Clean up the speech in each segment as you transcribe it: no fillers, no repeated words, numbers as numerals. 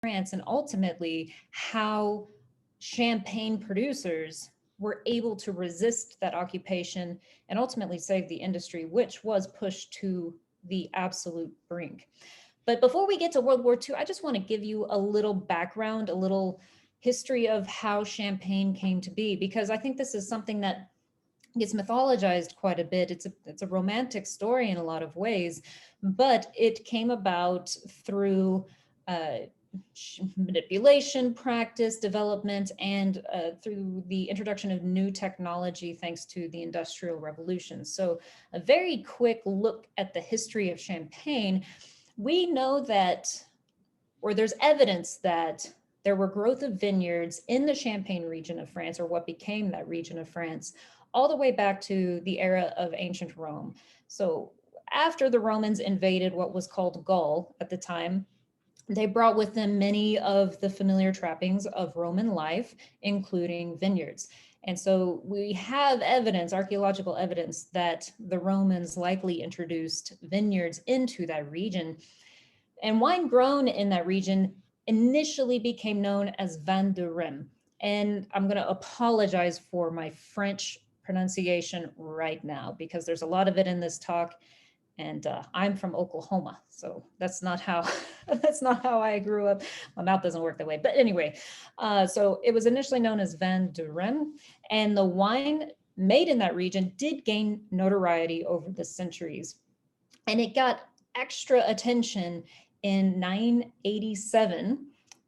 France, and ultimately how Champagne producers were able to resist that occupation and ultimately save the industry, which was pushed to the absolute brink. But before we get to World War II, I just want to give you a little background, a little history of how Champagne came to be, because I think this is something that gets mythologized quite a bit. It's a romantic story in a lot of ways, but it came about through uh, manipulation, practice, development, and through the introduction of new technology thanks to the Industrial Revolution. So a very quick look at the history of Champagne. We know that, or there's evidence that there were growth of vineyards in the Champagne region of France, or what became that region of France, all the way back to the era of ancient Rome. So after the Romans invaded what was called Gaul at the time, they brought with them many of the familiar trappings of Roman life, including vineyards. And so we have evidence, archaeological evidence, that the Romans likely introduced vineyards into that region. And wine grown in that region initially became known as vin de Rhum. And I'm going to apologize for my French pronunciation right now, because there's a lot of it in this talk. And I'm from Oklahoma, so that's not how that's not how I grew up. My mouth doesn't work that way. But anyway, so it was initially known as vin de Rhum, and the wine made in that region did gain notoriety over the centuries, and it got extra attention in 987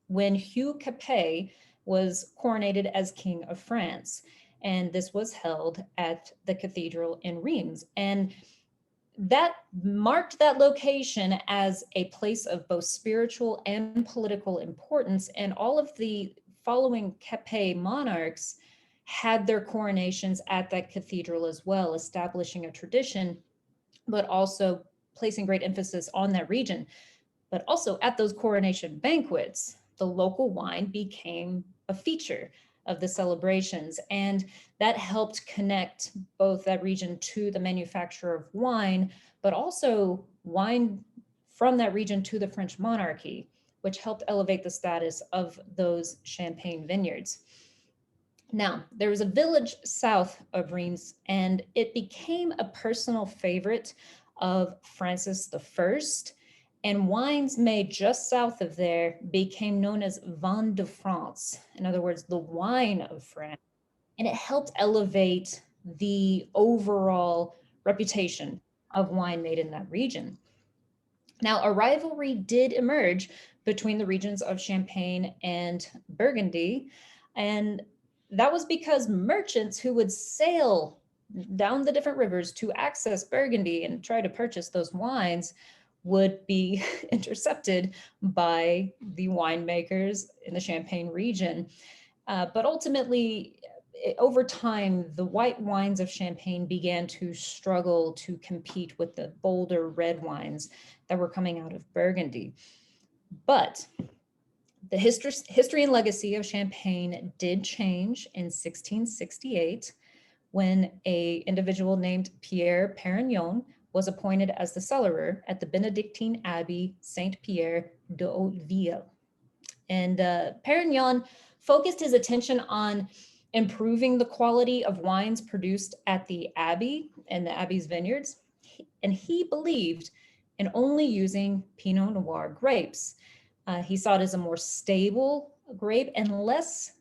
when Hugh Capet was coronated as King of France, and this was held at the cathedral in Reims. And that marked that location as a place of both spiritual and political importance. And all of the following Capet monarchs had their coronations at that cathedral as well, establishing a tradition, but also placing great emphasis on that region. But also at those coronation banquets, the local wine became a feature of the celebrations. And that helped connect both that region to the manufacture of wine, but also wine from that region to the French monarchy, which helped elevate the status of those Champagne vineyards. Now, there was a village south of Reims, and it became a personal favorite of Francis I. And wines made just south of there became known as vin de France, in other words, the wine of France. And it helped elevate the overall reputation of wine made in that region. Now, a rivalry did emerge between the regions of Champagne and Burgundy, and that was because merchants who would sail down the different rivers to access Burgundy and try to purchase those wines would be intercepted by the winemakers in the Champagne region. But ultimately, over time, the white wines of Champagne began to struggle to compete with the bolder red wines that were coming out of Burgundy. But the history and legacy of Champagne did change in 1668 when an individual named Pierre Perignon was appointed as the cellarer at the Benedictine Abbey Saint Pierre de Hauteville. And Perignon focused his attention on improving the quality of wines produced at the Abbey and the Abbey's vineyards. And he believed in only using Pinot Noir grapes. He saw it as a more stable grape and less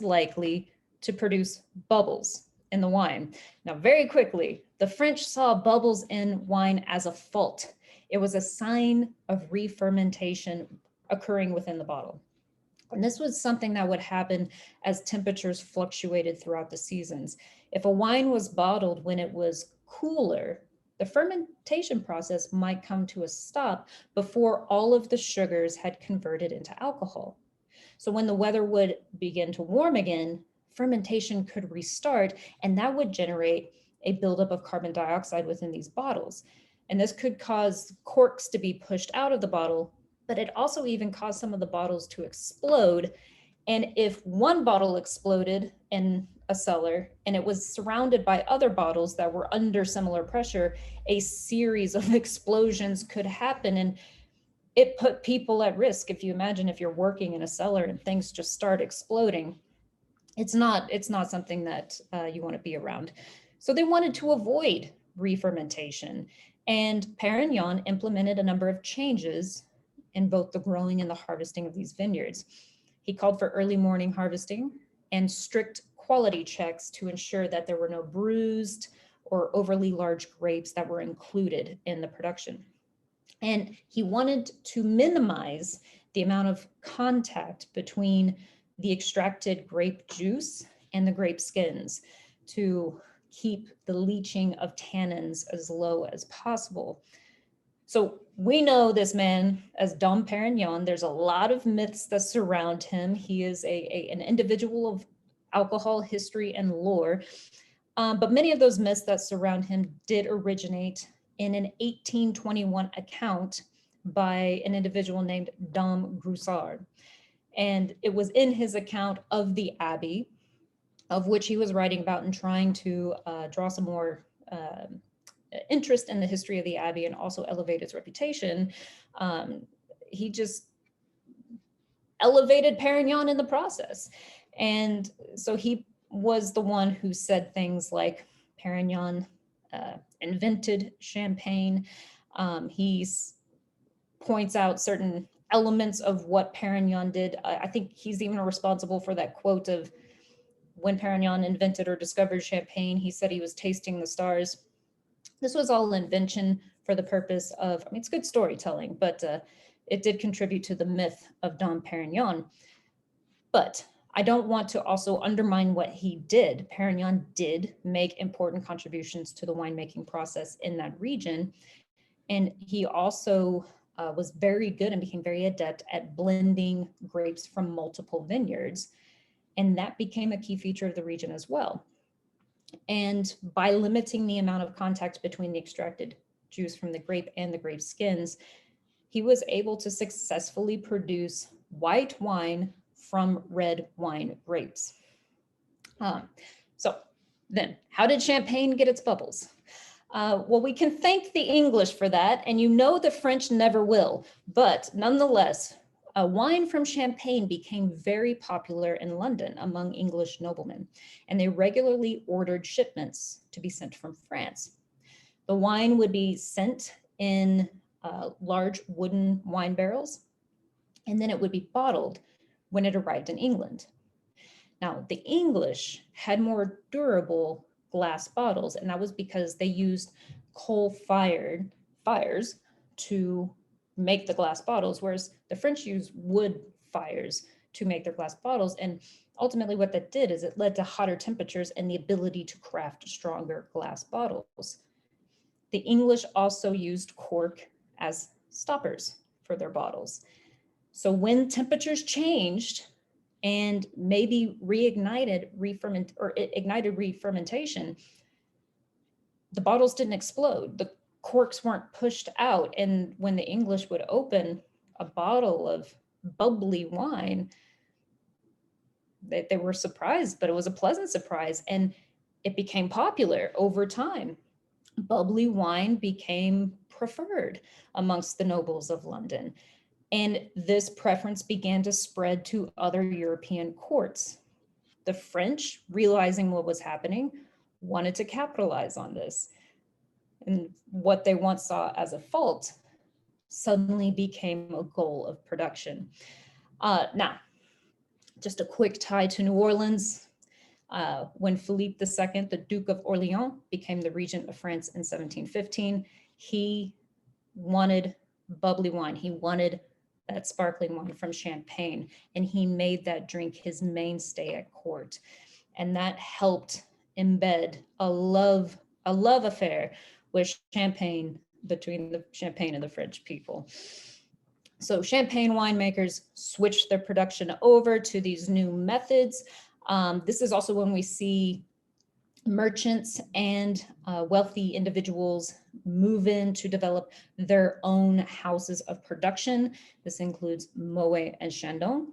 likely to produce bubbles in the wine. Now, very quickly, the French saw bubbles in wine as a fault. It was a sign of re-fermentation occurring within the bottle. And this was something that would happen as temperatures fluctuated throughout the seasons. If a wine was bottled when it was cooler, the fermentation process might come to a stop before all of the sugars had converted into alcohol. So when the weather would begin to warm again, fermentation could restart, and that would generate a buildup of carbon dioxide within these bottles. And this could cause corks to be pushed out of the bottle, but it also even caused some of the bottles to explode. And if one bottle exploded in a cellar and it was surrounded by other bottles that were under similar pressure, a series of explosions could happen. And it put people at risk. If you imagine if you're working in a cellar and things just start exploding, it's not something that you want to be around. So they wanted to avoid re-fermentation, and Perignon implemented a number of changes in both the growing and the harvesting of these vineyards. He called for early morning harvesting and strict quality checks to ensure that there were no bruised or overly large grapes that were included in the production. And he wanted to minimize the amount of contact between the extracted grape juice and the grape skins to keep the leaching of tannins as low as possible. So we know this man as Dom Perignon. There's a lot of myths that surround him. He is an individual of alcohol history and lore. But many of those myths that surround him did originate in an 1821 account by an individual named Dom Groussard. And it was in his account of the Abbey, of which he was writing about and trying to draw some more interest in the history of the Abbey and also elevate its reputation. He just elevated Perignon in the process. And so he was the one who said things like Perignon invented Champagne. He points out certain elements of what Perignon did. I think he's even responsible for that quote of when Perignon invented or discovered Champagne, he said he was tasting the stars. This was all invention for the purpose of, I mean, it's good storytelling, but it did contribute to the myth of Dom Perignon. But I don't want to also undermine what he did. Perignon did make important contributions to the winemaking process in that region. And he also was very good and became very adept at blending grapes from multiple vineyards. And that became a key feature of the region as well. And by limiting the amount of contact between the extracted juice from the grape and the grape skins, he was able to successfully produce white wine from red wine grapes. So then, how did Champagne get its bubbles? Well, we can thank the English for that, and you know the French never will. But nonetheless, a wine from Champagne became very popular in London among English noblemen, and they regularly ordered shipments to be sent from France. The wine would be sent in large wooden wine barrels, and then it would be bottled when it arrived in England. Now, the English had more durable glass bottles, and that was because they used coal-fired fires to make the glass bottles, whereas the French used wood fires to make their glass bottles. And ultimately what that did is it led to hotter temperatures and the ability to craft stronger glass bottles. The English also used cork as stoppers for their bottles. So when temperatures changed and maybe ignited re-fermentation, the bottles didn't explode. The corks weren't pushed out. And when the English would open a bottle of bubbly wine, they were surprised, but it was a pleasant surprise. And it became popular over time. Bubbly wine became preferred amongst the nobles of London. And this preference began to spread to other European courts. The French, realizing what was happening, wanted to capitalize on this. And what they once saw as a fault suddenly became a goal of production. Now, just a quick tie to New Orleans. When Philippe II, the Duke of Orleans, became the regent of France in 1715, he wanted bubbly wine. He wanted that sparkling wine from Champagne, and he made that drink his mainstay at court. And that helped embed a love affair with Champagne, between the Champagne and the French people. So Champagne winemakers switched their production over to these new methods. This is also when we see merchants and wealthy individuals move in to develop their own houses of production. This includes Moet and Chandon,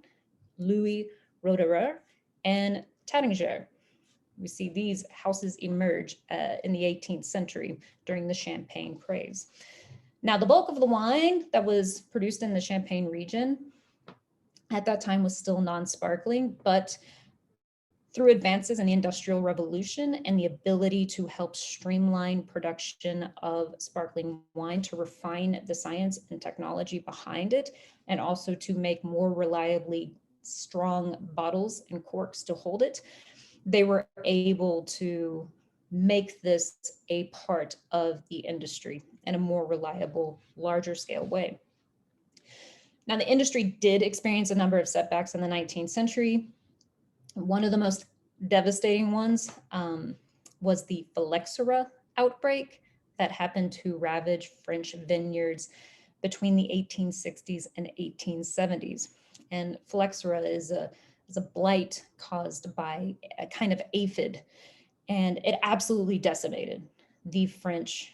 Louis Roederer, and Taittinger. We see these houses emerge in the 18th century during the Champagne craze. Now, the bulk of the wine that was produced in the Champagne region at that time was still non-sparkling, but through advances in the Industrial Revolution and the ability to help streamline production of sparkling wine, to refine the science and technology behind it, and also to make more reliably strong bottles and corks to hold it, they were able to make this a part of the industry in a more reliable, larger scale way. Now, the industry did experience a number of setbacks in the 19th century. One of the most devastating ones was the phylloxera outbreak that happened to ravage French vineyards between the 1860s and 1870s. And phylloxera is a blight caused by a kind of aphid, and it absolutely decimated the French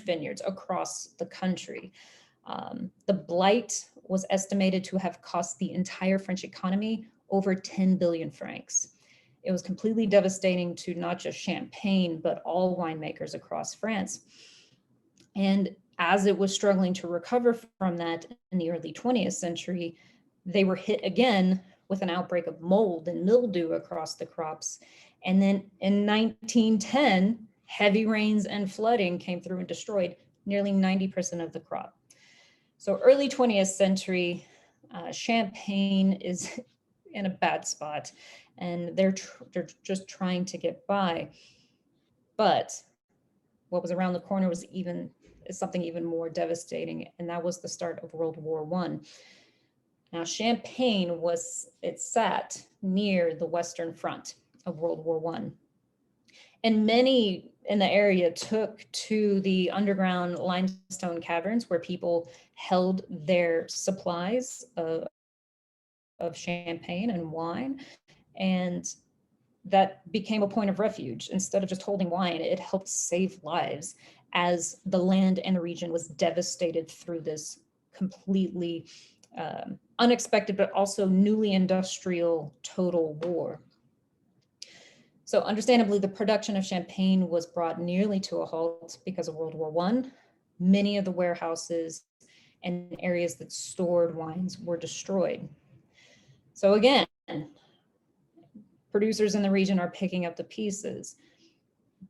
vineyards across the country. The blight was estimated to have cost the entire French economy over 10 billion francs. It was completely devastating to not just Champagne, but all winemakers across France. And as it was struggling to recover from that in the early 20th century, they were hit again with an outbreak of mold and mildew across the crops. And then in 1910, heavy rains and flooding came through and destroyed nearly 90% of the crop. So early 20th century, Champagne is in a bad spot, and they're just trying to get by. But what was around the corner was something even more devastating, and that was the start of World War I. Now, Champagne sat near the Western Front of World War I. And many in the area took to the underground limestone caverns where people held their supplies of champagne and wine. And that became a point of refuge. Instead of just holding wine, it helped save lives as the land and the region was devastated through this completely unexpected, but also newly industrial total war. So understandably, the production of champagne was brought nearly to a halt because of World War I. Many of the warehouses and areas that stored wines were destroyed. So again, producers in the region are picking up the pieces.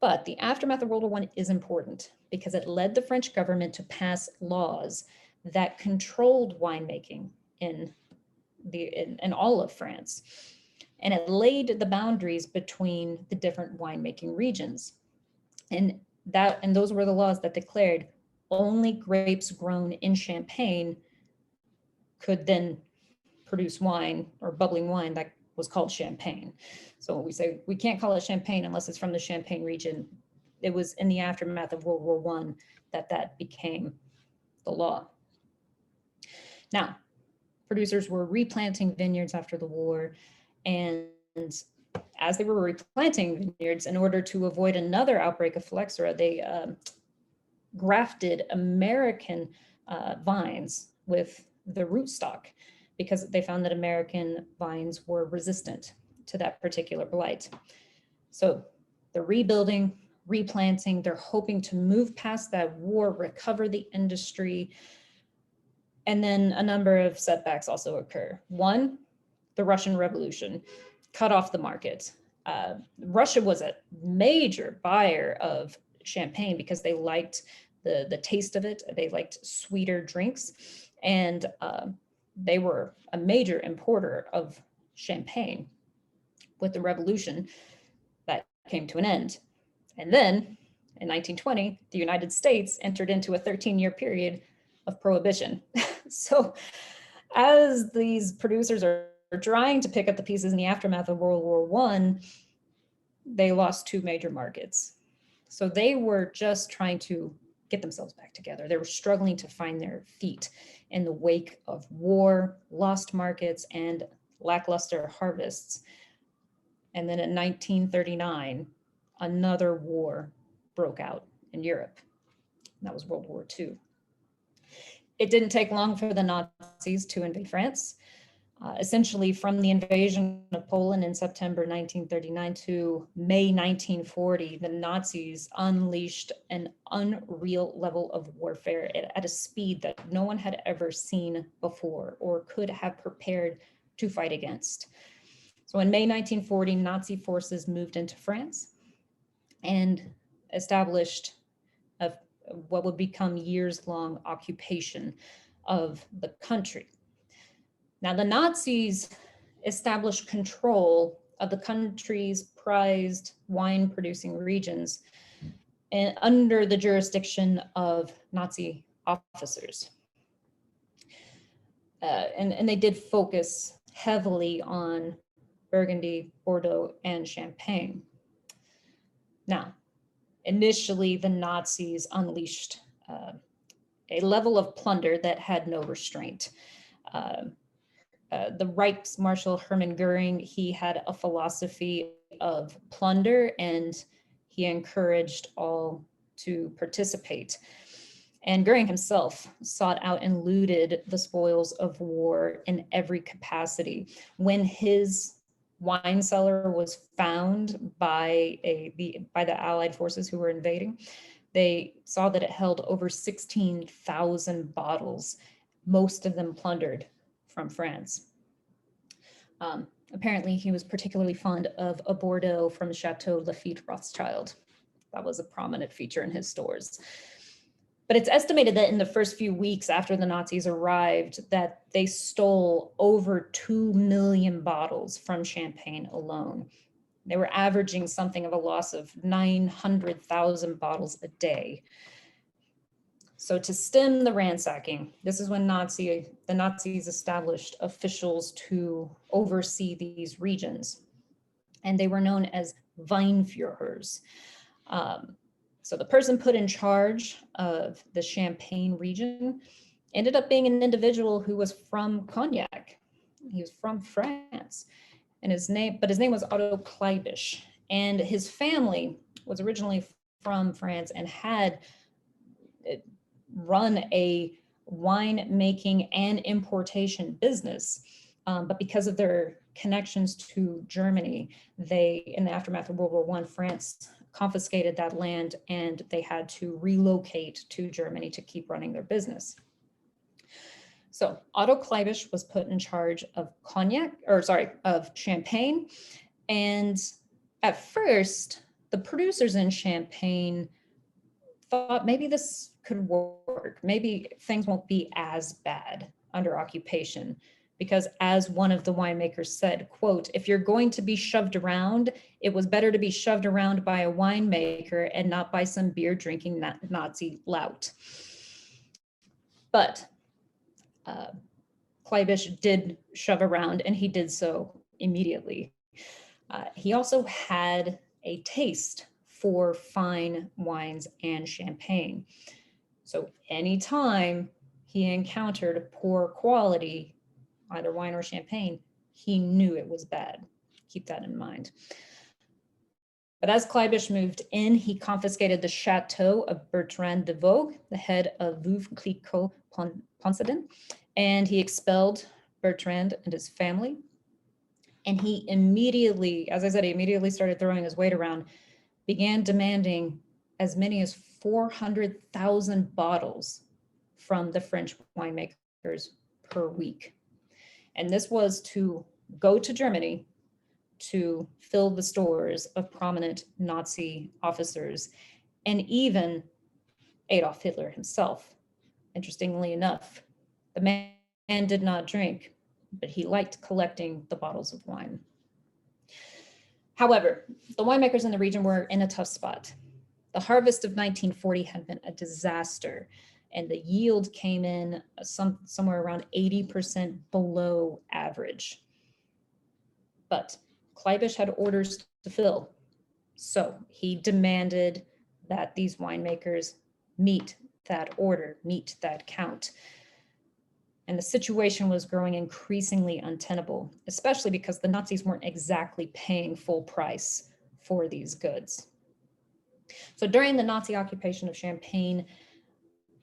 But the aftermath of World War I is important because it led the French government to pass laws that controlled winemaking in all of France. And it laid the boundaries between the different winemaking regions. And those were the laws that declared only grapes grown in Champagne could then produce wine or bubbling wine that was called champagne. So we say we can't call it champagne unless it's from the Champagne region. It was in the aftermath of World War I that became the law. Now, producers were replanting vineyards after the war, and as they were replanting vineyards, in order to avoid another outbreak of phylloxera, they grafted American vines with the rootstock because they found that American vines were resistant to that particular blight. So they're rebuilding, replanting, they're hoping to move past that war, recover the industry. And then a number of setbacks also occur. One, the Russian Revolution cut off the market. Russia was a major buyer of champagne because they liked the taste of it. They liked sweeter drinks. And they were a major importer of champagne. With the revolution, that came to an end. And then in 1920, the United States entered into a 13-year period of prohibition. So as these producers are trying to pick up the pieces in the aftermath of World War I, they lost two major markets. So they were just trying to get themselves back together. They were struggling to find their feet in the wake of war, lost markets, and lackluster harvests. And then in 1939, another war broke out in Europe. And that was World War II. It didn't take long for the Nazis to invade France. Essentially, from the invasion of Poland in September 1939 to May 1940, the Nazis unleashed an unreal level of warfare at a speed that no one had ever seen before or could have prepared to fight against. So in May 1940, Nazi forces moved into France and established what would become years-long occupation of the country. Now, the Nazis established control of the country's prized wine-producing regions and under the jurisdiction of Nazi officers. And they did focus heavily on Burgundy, Bordeaux, and Champaign. Now, initially, the Nazis unleashed a level of plunder that had no restraint. The Reichsmarshal Hermann Goering, he had a philosophy of plunder, and he encouraged all to participate. And Goering himself sought out and looted the spoils of war in every capacity. When his wine cellar was found by the Allied forces who were invading, they saw that it held over 16,000 bottles, most of them plundered from France. Apparently, he was particularly fond of a Bordeaux from Chateau Lafite Rothschild. That was a prominent feature in his stores. But it's estimated that in the first few weeks after the Nazis arrived, that they stole over 2 million bottles from Champagne alone. They were averaging something of a loss of 900,000 bottles a day. So to stem the ransacking, this is when the Nazis established officials to oversee these regions. And they were known as Weinführers. So the person put in charge of the Champagne region ended up being an individual who was from Cognac. He was from France. And his name was Otto Kleibisch. And his family was originally from France and had run a wine making and importation business. But because of their connections to Germany, in the aftermath of World War I, France confiscated that land and they had to relocate to Germany to keep running their business. So Otto Kleibisch was put in charge of of Champagne. And at first, the producers in Champagne thought maybe this could work. Maybe things won't be as bad under occupation, because as one of the winemakers said, quote, "If you're going to be shoved around, it was better to be shoved around by a winemaker and not by some beer drinking Nazi lout." But Kleibisch did shove around, and he did so immediately. He also had a taste for fine wines and champagne. So anytime he encountered poor quality, either wine or champagne, he knew it was bad. Keep that in mind. But as Kleibisch moved in, he confiscated the chateau of Bertrand de Vogue, the head of Veuve Clicquot Ponsardin, and he expelled Bertrand and his family. And he immediately, as I said, he immediately started throwing his weight around, began demanding as many as 400,000 bottles from the French winemakers per week. And this was to go to Germany to fill the stores of prominent Nazi officers and even Adolf Hitler himself. Interestingly enough, the man did not drink, but he liked collecting the bottles of wine. However, the winemakers in the region were in a tough spot. The harvest of 1940 had been a disaster, and the yield came in somewhere around 80% below average. But Kleibisch had orders to fill, so he demanded that these winemakers meet that order, meet that count. And the situation was growing increasingly untenable, especially because the Nazis weren't exactly paying full price for these goods. So during the Nazi occupation of Champagne,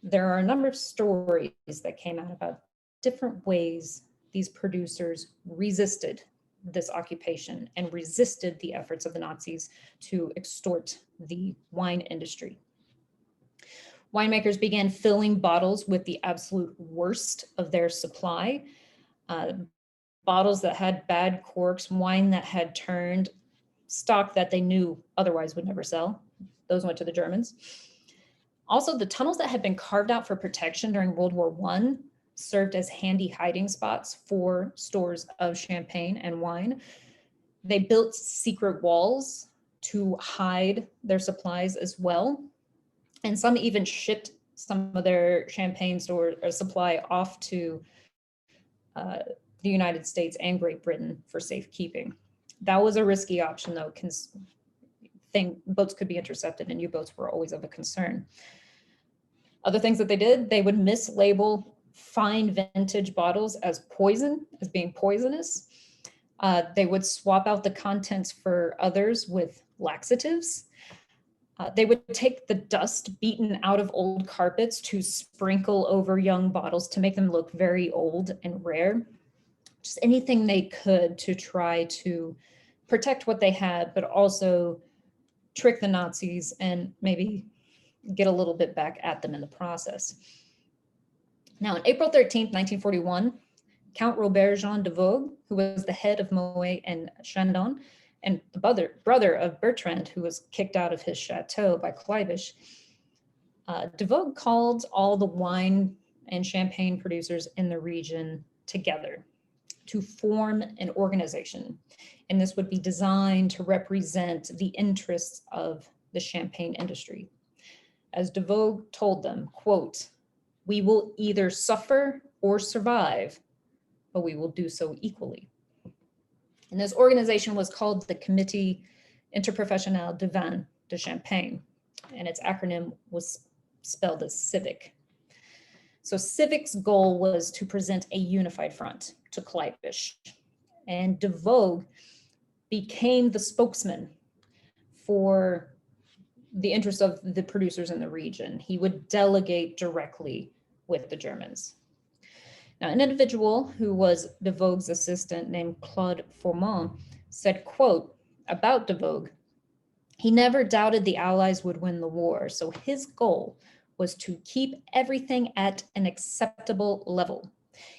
there are a number of stories that came out about different ways these producers resisted this occupation and resisted the efforts of the Nazis to extort the wine industry. Winemakers began filling bottles with the absolute worst of their supply, bottles that had bad corks, wine that had turned, stock that they knew otherwise would never sell. Those went to the Germans. Also, the tunnels that had been carved out for protection during World War I served as handy hiding spots for stores of champagne and wine. They built secret walls to hide their supplies as well. And some even shipped some of their champagne store or supply off to the United States and Great Britain for safekeeping. That was a risky option, though. Boats could be intercepted, and U-boats were always of a concern. Other things that they did, they would mislabel fine vintage bottles as being poisonous. They would swap out the contents for others with laxatives. They would take the dust beaten out of old carpets to sprinkle over young bottles to make them look very old and rare. Just anything they could to try to protect what they had, but also trick the Nazis and maybe get a little bit back at them in the process. Now, on April 13th, 1941, Count Robert Jean de Vogue, who was the head of Moet and Chandon, and the brother of Bertrand, who was kicked out of his chateau by Kleibisch, de Vogue called all the wine and champagne producers in the region together to form an organization. And this would be designed to represent the interests of the champagne industry. As de Vogue told them, quote, "We will either suffer or survive, but we will do so equally." And this organization was called the Comité Interprofessionnel de Vin de Champagne, and its acronym was spelled as CIVIC. So CIVIC's goal was to present a unified front to Kleibisch, and de Vogue became the spokesman for the interests of the producers in the region. He would delegate directly with the Germans. Now, an individual who was de Vogue's assistant named Claude Formant said, quote, about de Vogue, "He never doubted the Allies would win the war, so his goal was to keep everything at an acceptable level.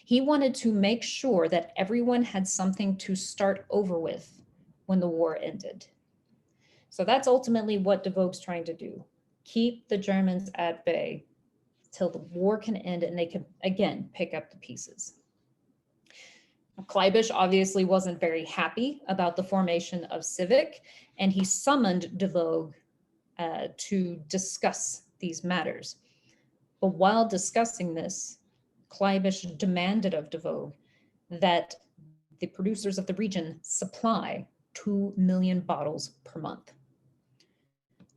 He wanted to make sure that everyone had something to start over with when the war ended." So that's ultimately what de Vogue's trying to do. Keep the Germans at bay till the war can end and they can, again, pick up the pieces. Kleibisch obviously wasn't very happy about the formation of CIVIC, and he summoned de Vogue to discuss these matters. But while discussing this, Kleibisch demanded of de Vogue that the producers of the region supply 2 million bottles per month.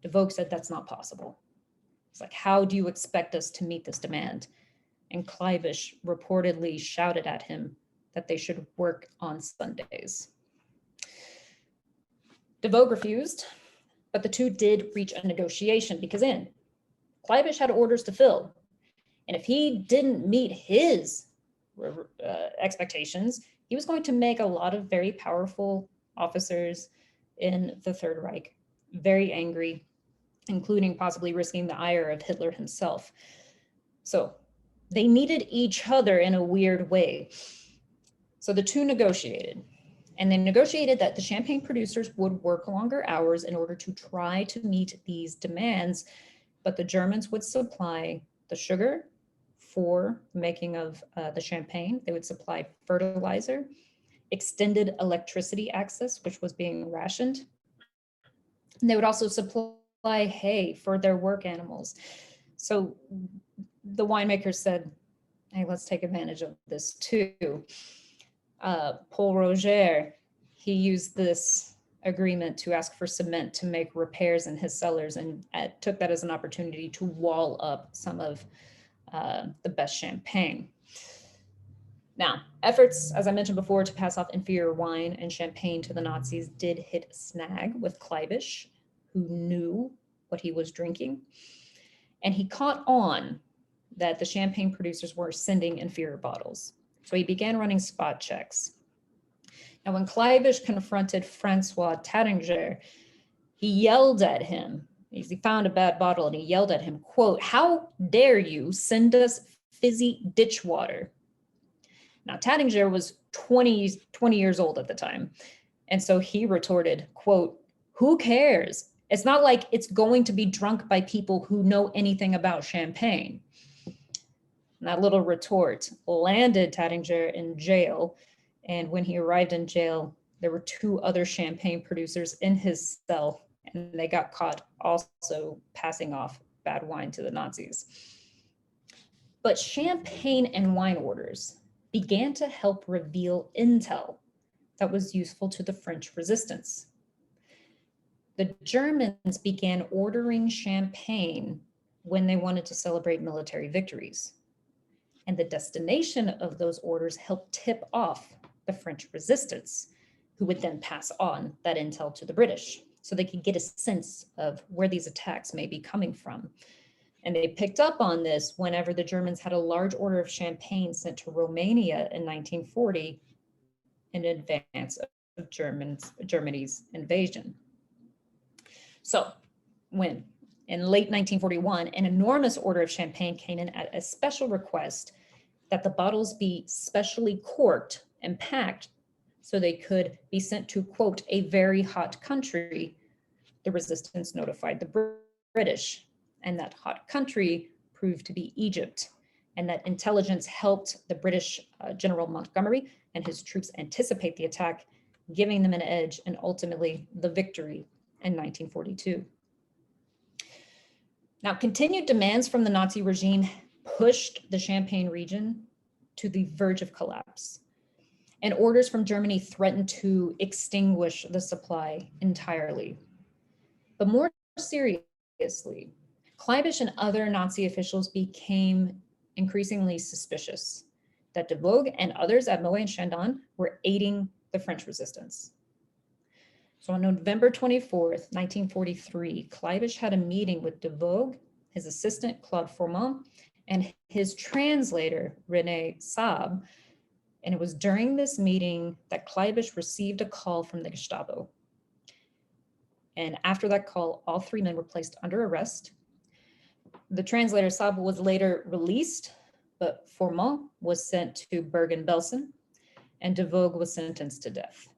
De Vogue said that's not possible. It's like, how do you expect us to meet this demand? And Kleibisch reportedly shouted at him that they should work on Sundays. De Vogue refused, but the two did reach a negotiation because Kleibisch had orders to fill. And if he didn't meet his expectations, he was going to make a lot of very powerful officers in the Third Reich very angry, including possibly risking the ire of Hitler himself. So they needed each other in a weird way. So the two negotiated, and they negotiated that the champagne producers would work longer hours in order to try to meet these demands, but the Germans would supply the sugar for the making of the champagne. They would supply fertilizer, extended electricity access, which was being rationed. And they would also supply hay for their work animals. So the winemakers said, hey, let's take advantage of this too. Paul Roger, he used this agreement to ask for cement to make repairs in his cellars and took that as an opportunity to wall up some of the best champagne. Now, efforts, as I mentioned before, to pass off inferior wine and champagne to the Nazis did hit a snag with Kleibisch, who knew what he was drinking. And he caught on that the champagne producers were sending inferior bottles. So he began running spot checks. Now, when Kleibisch confronted Francois Tattinger, he yelled at him. He found a bad bottle and he yelled at him, quote, "How dare you send us fizzy ditch water?" Now, Tattinger was 20 years old at the time. And so he retorted, quote, "Who cares? It's not like it's going to be drunk by people who know anything about champagne." And that little retort landed Tattinger in jail. And when he arrived in jail, there were 2 other champagne producers in his cell, and they got caught also passing off bad wine to the Nazis. But champagne and wine orders began to help reveal intel that was useful to the French resistance. The Germans began ordering champagne when they wanted to celebrate military victories. And the destination of those orders helped tip off the French resistance, who would then pass on that intel to the British so they could get a sense of where these attacks may be coming from. And they picked up on this whenever the Germans had a large order of champagne sent to Romania in 1940 in advance of Germany's invasion. So when in late 1941, an enormous order of champagne came in at a special request that the bottles be specially corked and packed so they could be sent to, quote, "a very hot country," the resistance notified the British. And that hot country proved to be Egypt. And that intelligence helped the British General Montgomery and his troops anticipate the attack, giving them an edge and ultimately the victory in 1942. Now, continued demands from the Nazi regime pushed the Champagne region to the verge of collapse. And orders from Germany threatened to extinguish the supply entirely. But more seriously, Kleibisch and other Nazi officials became increasingly suspicious that de Vogue and others at Moet and Chandon were aiding the French resistance. So on November 24th, 1943, Kleibisch had a meeting with de Vogue, his assistant Claude Formand, and his translator René Saab. And it was during this meeting that Kleibisch received a call from the Gestapo. And after that call, all 3 men were placed under arrest. The translator Saab was later released, but Formand was sent to Bergen-Belsen, and de Vogue was sentenced to death.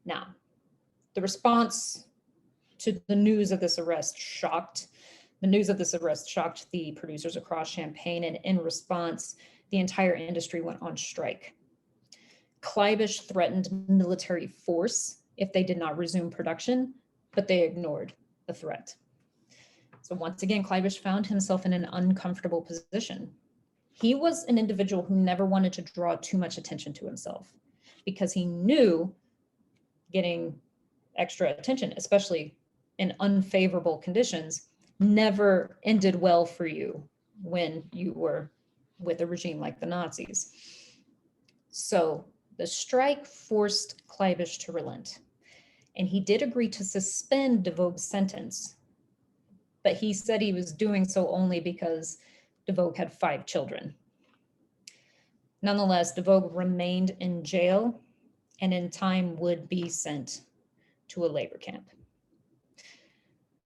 Now, the response to the news of this arrest shocked the producers across Champagne, and in response, the entire industry went on strike. Kleibisch threatened military force if they did not resume production, but they ignored the threat. So once again, Kleibisch found himself in an uncomfortable position. He was an individual who never wanted to draw too much attention to himself because he knew getting extra attention, especially in unfavorable conditions, never ended well for you when you were with a regime like the Nazis. So the strike forced Kleibisch to relent, and he did agree to suspend de Vogue's sentence, but he said he was doing so only because de Vogue had 5 children. Nonetheless, de Vogue remained in jail and in time would be sent to a labor camp.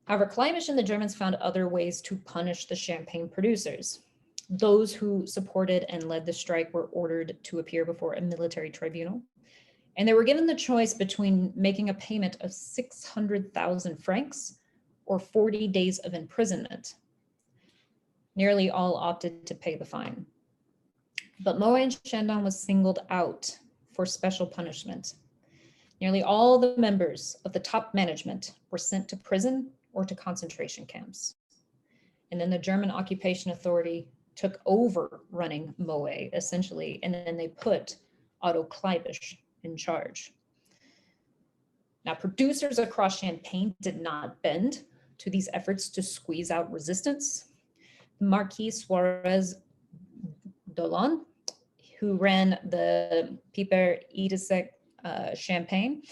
However, Kleibisch and the Germans found other ways to punish the champagne producers. Those who supported and led the strike were ordered to appear before a military tribunal, and they were given the choice between making a payment of 600,000 francs or 40 days of imprisonment. Nearly all opted to pay the fine. But Moet and Chandon was singled out for special punishment. Nearly all the members of the top management were sent to prison or to concentration camps. And then the German occupation authority took over running Moet, essentially, and then they put Otto Kleibisch in charge. Now, producers across Champagne did not bend to these efforts to squeeze out resistance. Marquis Suarez Dolan, who ran the Piper Idesec Champagne,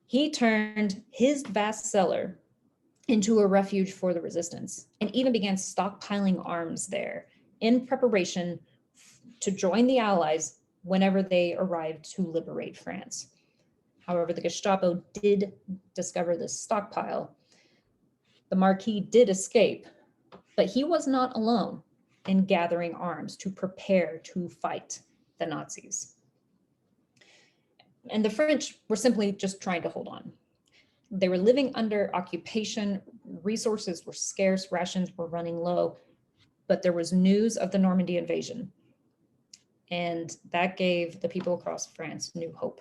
he turned his vast cellar into a refuge for the resistance and even began stockpiling arms there in preparation to join the Allies whenever they arrived to liberate France. However, the Gestapo did discover this stockpile. The Marquis did escape, but he was not alone in gathering arms to prepare to fight the Nazis. And the French were simply just trying to hold on. They were living under occupation, resources were scarce, rations were running low, but there was news of the Normandy invasion. And that gave the people across France new hope.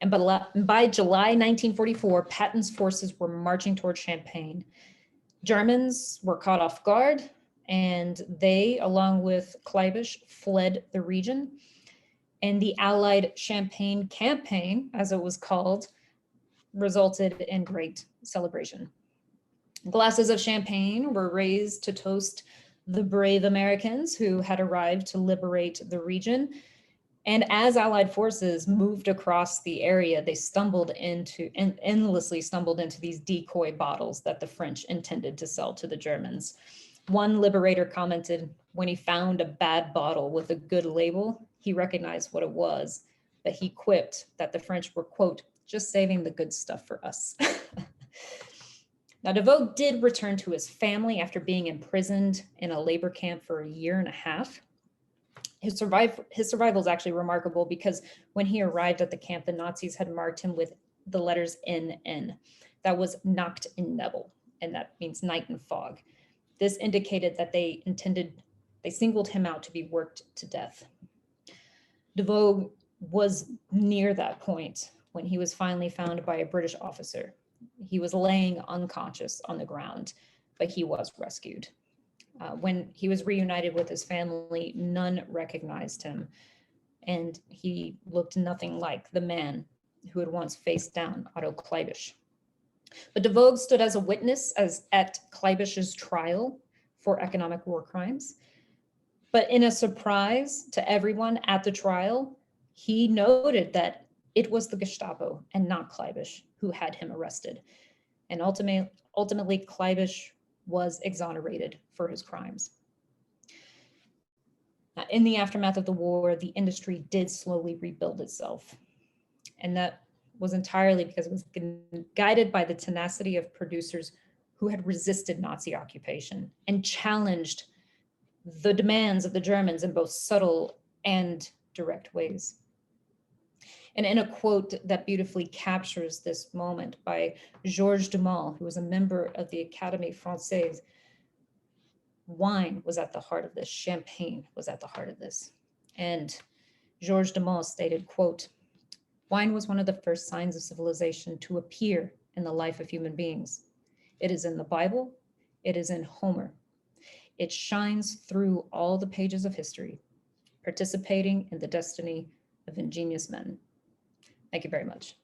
And by July 1944, Patton's forces were marching toward Champaign. Germans were caught off guard, and they, along with Kleibisch, fled the region. And the Allied Champagne campaign, as it was called, resulted in great celebration. Glasses of champagne were raised to toast the brave Americans who had arrived to liberate the region. And as Allied forces moved across the area, they endlessly stumbled into these decoy bottles that the French intended to sell to the Germans. One liberator commented, when he found a bad bottle with a good label, he recognized what it was, but he quipped that the French were, quote, just saving the good stuff for us. Now, Devoe did return to his family after being imprisoned in a labor camp for a year and a half. His survival is actually remarkable because when he arrived at the camp, the Nazis had marked him with the letters NN. That was Nacht in Nebel, and that means night in fog. This indicated that they singled him out to be worked to death. Devoe was near that point when he was finally found by a British officer. He was laying unconscious on the ground, but he was rescued. When he was reunited with his family, none recognized him, and he looked nothing like the man who had once faced down Otto Kleibisch. But Devoe stood as a witness at Kleibisch's trial for economic war crimes. But in a surprise to everyone at the trial, he noted that it was the Gestapo and not Kleibisch who had him arrested. And ultimately Kleibisch was exonerated for his crimes. Now, in the aftermath of the war, the industry did slowly rebuild itself. And that was entirely because it was guided by the tenacity of producers who had resisted Nazi occupation and challenged the demands of the Germans in both subtle and direct ways. And in a quote that beautifully captures this moment by Georges Dumont, who was a member of the Académie Française, wine was at the heart of this, champagne was at the heart of this. And Georges Dumont stated, quote, wine was one of the first signs of civilization to appear in the life of human beings. It is in the Bible, it is in Homer. It shines through all the pages of history, participating in the destiny of ingenious men. Thank you very much.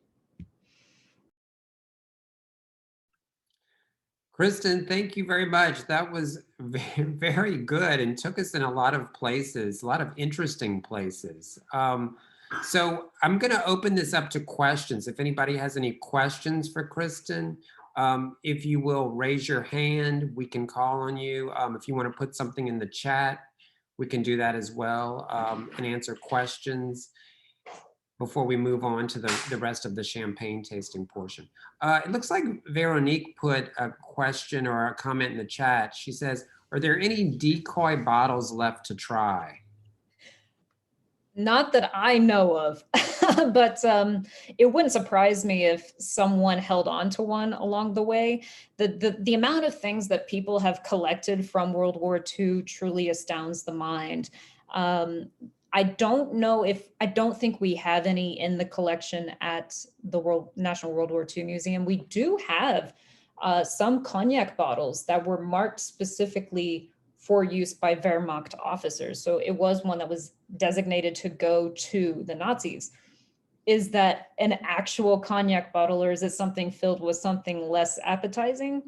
Kristen, thank you very much. That was very good and took us in a lot of places, a lot of interesting places. So I'm going to open this up to questions. If anybody has any questions for Kristen, if you will raise your hand, we can call on you. If you want to put something in the chat, we can do that as well, and answer questions before we move on to the rest of the champagne tasting portion. It looks like Veronique put a question or a comment in the chat. She says, are there any decoy bottles left to try? Not that I know of, but it wouldn't surprise me if someone held on to one along the way. The amount of things that people have collected from World War II truly astounds the mind. I don't think we have any in the collection at the National World War II Museum. We do have some cognac bottles that were marked specifically for use by Wehrmacht officers. So it was one that was designated to go to the Nazis. Is that an actual cognac bottle, or is it something filled with something less appetizing?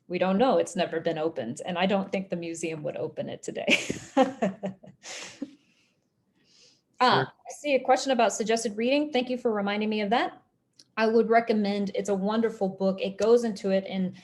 We don't know. It's never been opened. And I don't think the museum would open it today. I see a question about suggested reading. Thank you for reminding me of that. I would recommend, it's a wonderful book. It goes into it in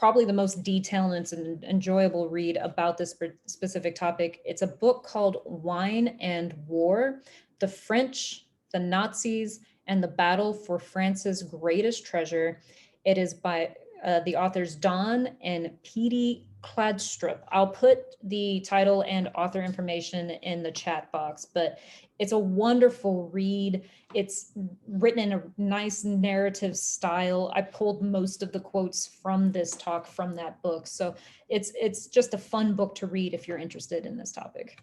probably the most detailed and it's an enjoyable read about this specific topic. It's a book called Wine and War: The French, the Nazis, and the Battle for France's Greatest Treasure. It is by the authors Don and Petey Kladstrup. I'll put the title and author information in the chat box, but it's a wonderful read. It's written in a nice narrative style. I pulled most of the quotes from this talk from that book. So it's just a fun book to read if you're interested in this topic.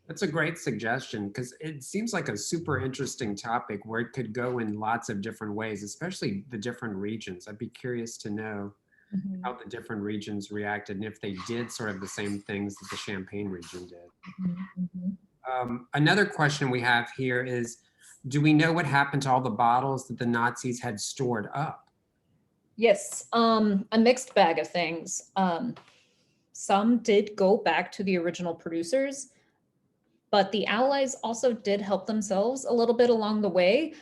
That's a great suggestion, because it seems like a super interesting topic where it could go in lots of different ways, especially the different regions. I'd be curious to know how the different regions reacted and if they did sort of the same things that the Champagne region did. Another question we have here is, do we know what happened to all the bottles that the Nazis had stored up? Yes, a mixed bag of things. Some did go back to the original producers, but the Allies also did help themselves a little bit along the way.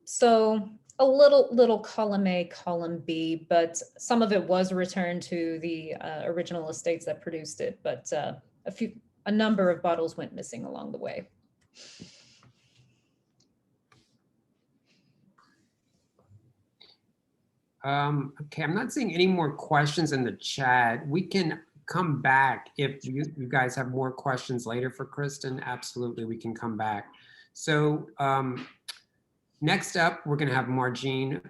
So a little column A, column B, but some of it was returned to the original estates that produced it, but a number of bottles went missing along the way. Okay, I'm not seeing any more questions in the chat. We can come back if you guys have more questions later for Kristen. Absolutely, we can come back. So next up, we're gonna have Margine.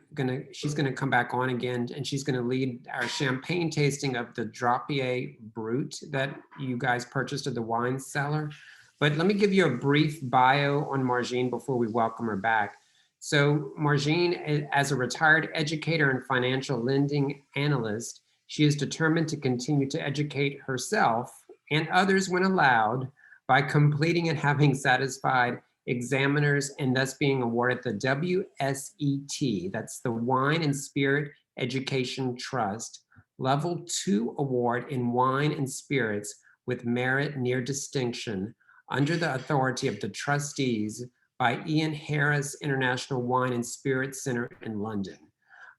She's gonna come back on again, and she's gonna lead our champagne tasting of the Drapier Brut that you guys purchased at the wine cellar. But let me give you a brief bio on Margine before we welcome her back. So Margine, as a retired educator and financial lending analyst, she is determined to continue to educate herself and others when allowed by completing and having satisfied examiners and thus being awarded the WSET, that's the Wine and Spirit Education Trust, Level 2 Award in Wine and Spirits with Merit Near Distinction under the authority of the trustees by Ian Harris International Wine and Spirits Center in London.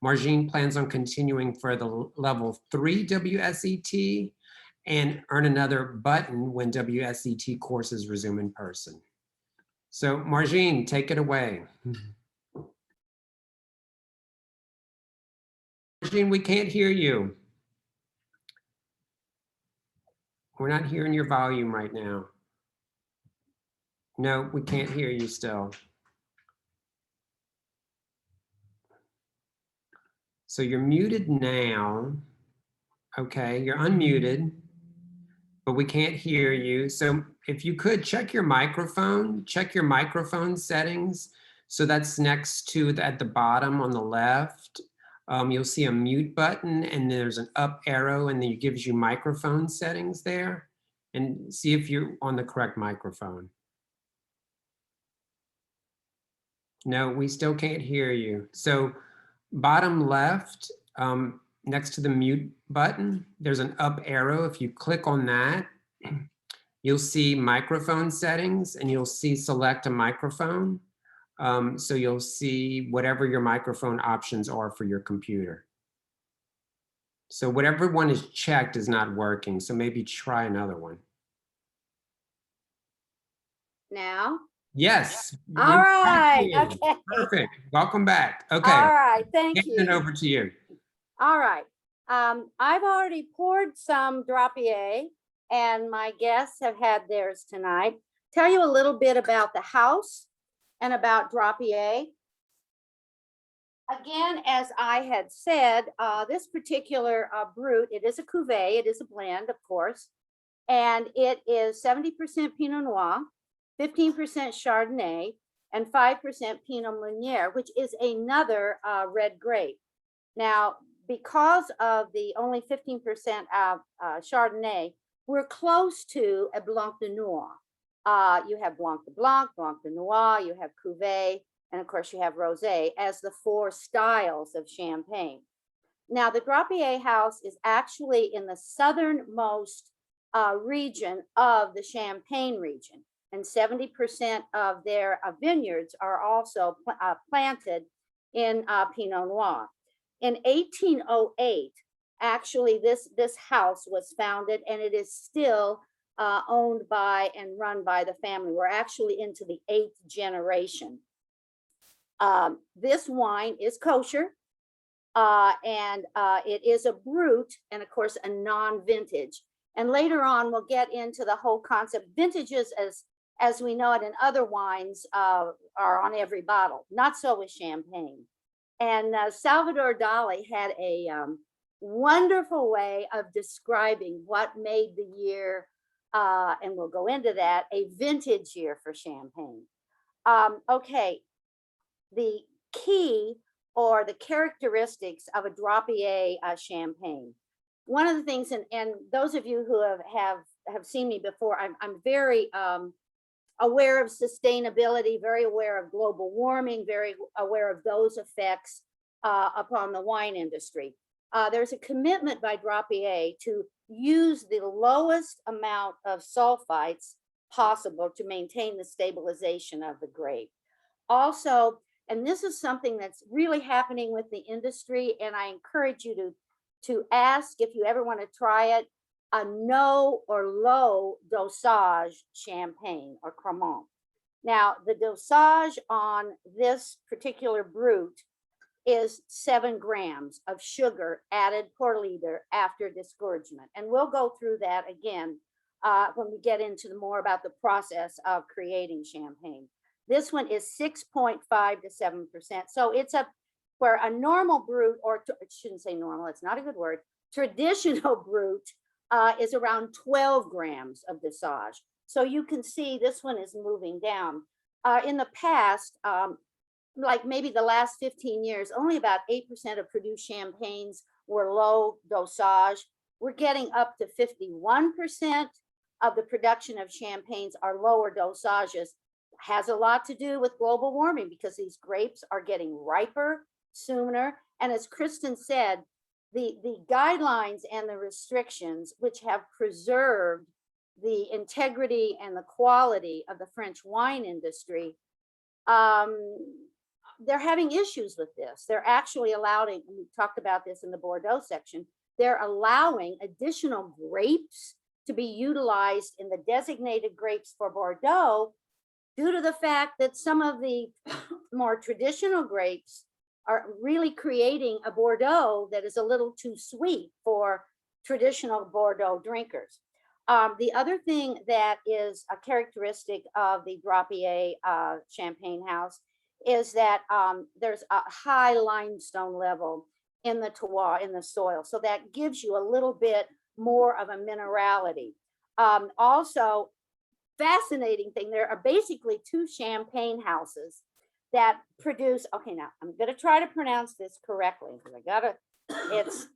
Margine plans on continuing for the Level 3 WSET and earn another button when WSET courses resume in person. So Margine, take it away. Margine, we can't hear you. We're not hearing your volume right now. No, we can't hear you still. So you're muted now. Okay, you're unmuted, but we can't hear you. So if you could check your microphone settings. So that's next to at the bottom on the left. You'll see a mute button and there's an up arrow and then it gives you microphone settings there, and see if you're on the correct microphone. No, we still can't hear you. So bottom left, next to the mute button, there's an up arrow. If you click on that, you'll see microphone settings and you'll see select a microphone. So you'll see whatever your microphone options are for your computer. So whatever one is checked is not working. So maybe try another one. Now? Yes. All right. Okay. Perfect. Welcome back. Okay. All right. Thank you. Handing it over to you. All right. I've already poured some Drapier and my guests have had theirs tonight. Tell you a little bit about the house and about Drapier. Again, as I had said, this particular Brut, it is a cuvee, it is a blend, of course, and it is 70% Pinot Noir, 15% Chardonnay, and 5% Pinot Meunier, which is another red grape. Now, because of the only 15% Chardonnay, we're close to a Blanc de Noir. You have Blanc de Blanc, Blanc de Noir, you have Cuvée, and of course you have Rosé as the four styles of Champagne. Now, the Drapier house is actually in the southernmost region of the Champagne region, and 70% of their vineyards are also planted in Pinot Noir. In 1808, actually, this house was founded, and it is still owned by and run by the family. We're actually into the 8th generation. This wine is kosher, and it is a brut, and of course, a non-vintage. And later on, we'll get into the whole concept. Vintages, as we know it in other wines, are on every bottle. Not so with Champagne. And Salvador Dali had a wonderful way of describing what made the year, and we'll go into that, a vintage year for Champagne. Okay, the key or the characteristics of a Drapier Champagne. One of the things, and those of you who have seen me before, I'm very aware of sustainability, very aware of global warming, very aware of those effects upon the wine industry. There's a commitment by Drapier to use the lowest amount of sulfites possible to maintain the stabilization of the grape. Also, and this is something that's really happening with the industry, and I encourage you to ask if you ever want to try it, a no or low dosage Champagne or Cremant. Now, the dosage on this particular brut is 7 grams of sugar added per liter after disgorgement. And we'll go through that again when we get into more about the process of creating Champagne. This one is 6.5 to 7%. So it's where a normal brut, or I shouldn't say normal, it's not a good word, traditional brut is around 12 grams of dosage. So you can see this one is moving down. In the past, like maybe the last 15 years, only about 8% of produced champagnes were low dosage. We're getting up to 51% of the production of champagnes are lower dosages. Has a lot to do with global warming because these grapes are getting riper sooner. And as Kristen said, the guidelines and the restrictions, which have preserved the integrity and the quality of the French wine industry, they're having issues with this. They're actually allowing, we talked about this in the Bordeaux section, they're allowing additional grapes to be utilized in the designated grapes for Bordeaux due to the fact that some of the more traditional grapes are really creating a Bordeaux that is a little too sweet for traditional Bordeaux drinkers. The other thing that is a characteristic of the Drapier Champagne house is that there's a high limestone level in the terroir, in the soil. So that gives you a little bit more of a minerality. Also, fascinating thing, there are basically 2 champagne houses that produce, okay, now I'm going to try to pronounce this correctly because it's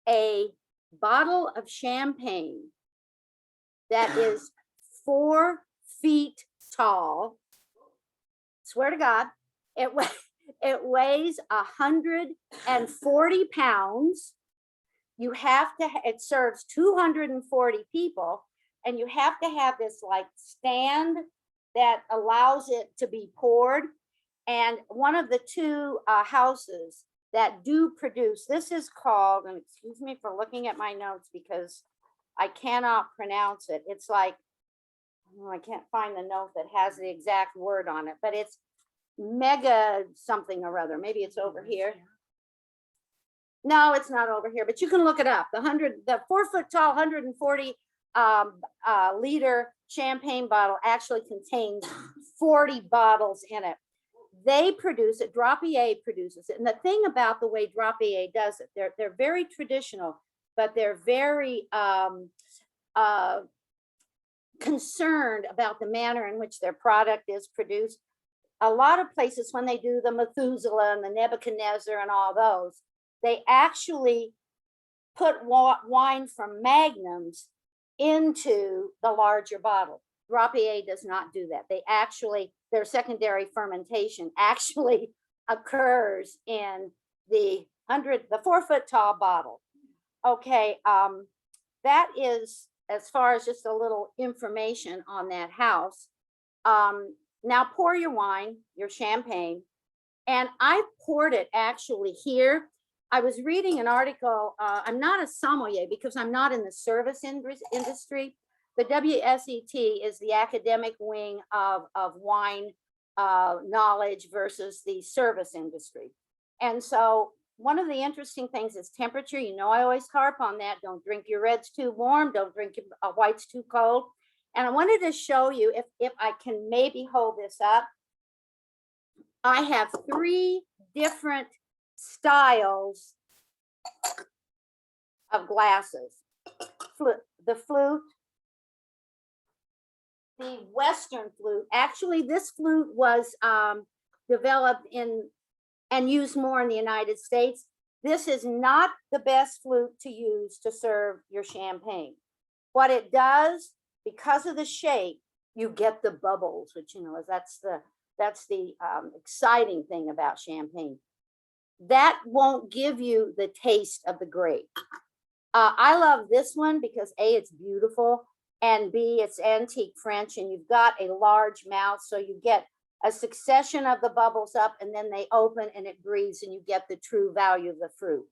a bottle of champagne that is 4 feet tall. Swear to God, it weighs 140 pounds. You have to, it serves 240 people, and you have to have this like stand that allows it to be poured. And one of the 2 houses that do produce, this is called, and excuse me for looking at my notes because I cannot pronounce it. It's like, oh, I can't find the note that has the exact word on it, but it's mega something or other. Maybe it's over here. No, it's not over here, but you can look it up. The 4 foot tall, 140 liter champagne bottle actually contains 40 bottles in it. They produce it, Drapier produces it. And the thing about the way Drapier does it, they're very traditional, but they're very concerned about the manner in which their product is produced. A lot of places, when they do the Methuselah and the Nebuchadnezzar and all those, they actually put wine from magnums into the larger bottle. Drapier does not do that. They actually, their secondary fermentation actually occurs in the 4 foot tall bottle. Okay, that is as far as just a little information on that house. Now pour your wine, your champagne, And I poured it actually here. I was reading an article. I'm not a sommelier because I'm not in the service industry. The WSET is the academic wing of wine knowledge versus the service industry. And so one of the interesting things is temperature. You know, I always harp on that. Don't drink your reds too warm. Don't drink your whites too cold. And I wanted to show you, if I can maybe hold this up. I have 3 different styles of glasses. The flute, the Western flute. Actually, this flute was developed in and used more in the United States. This is not the best flute to use to serve your champagne. What it does, because of the shape, you get the bubbles, which, you know, that's the exciting thing about champagne. That won't give you the taste of the grape. I love this one because A, it's beautiful, and B, it's antique French, and you've got a large mouth, so you get a succession of the bubbles up, and then they open and it breathes, and you get the true value of the fruit.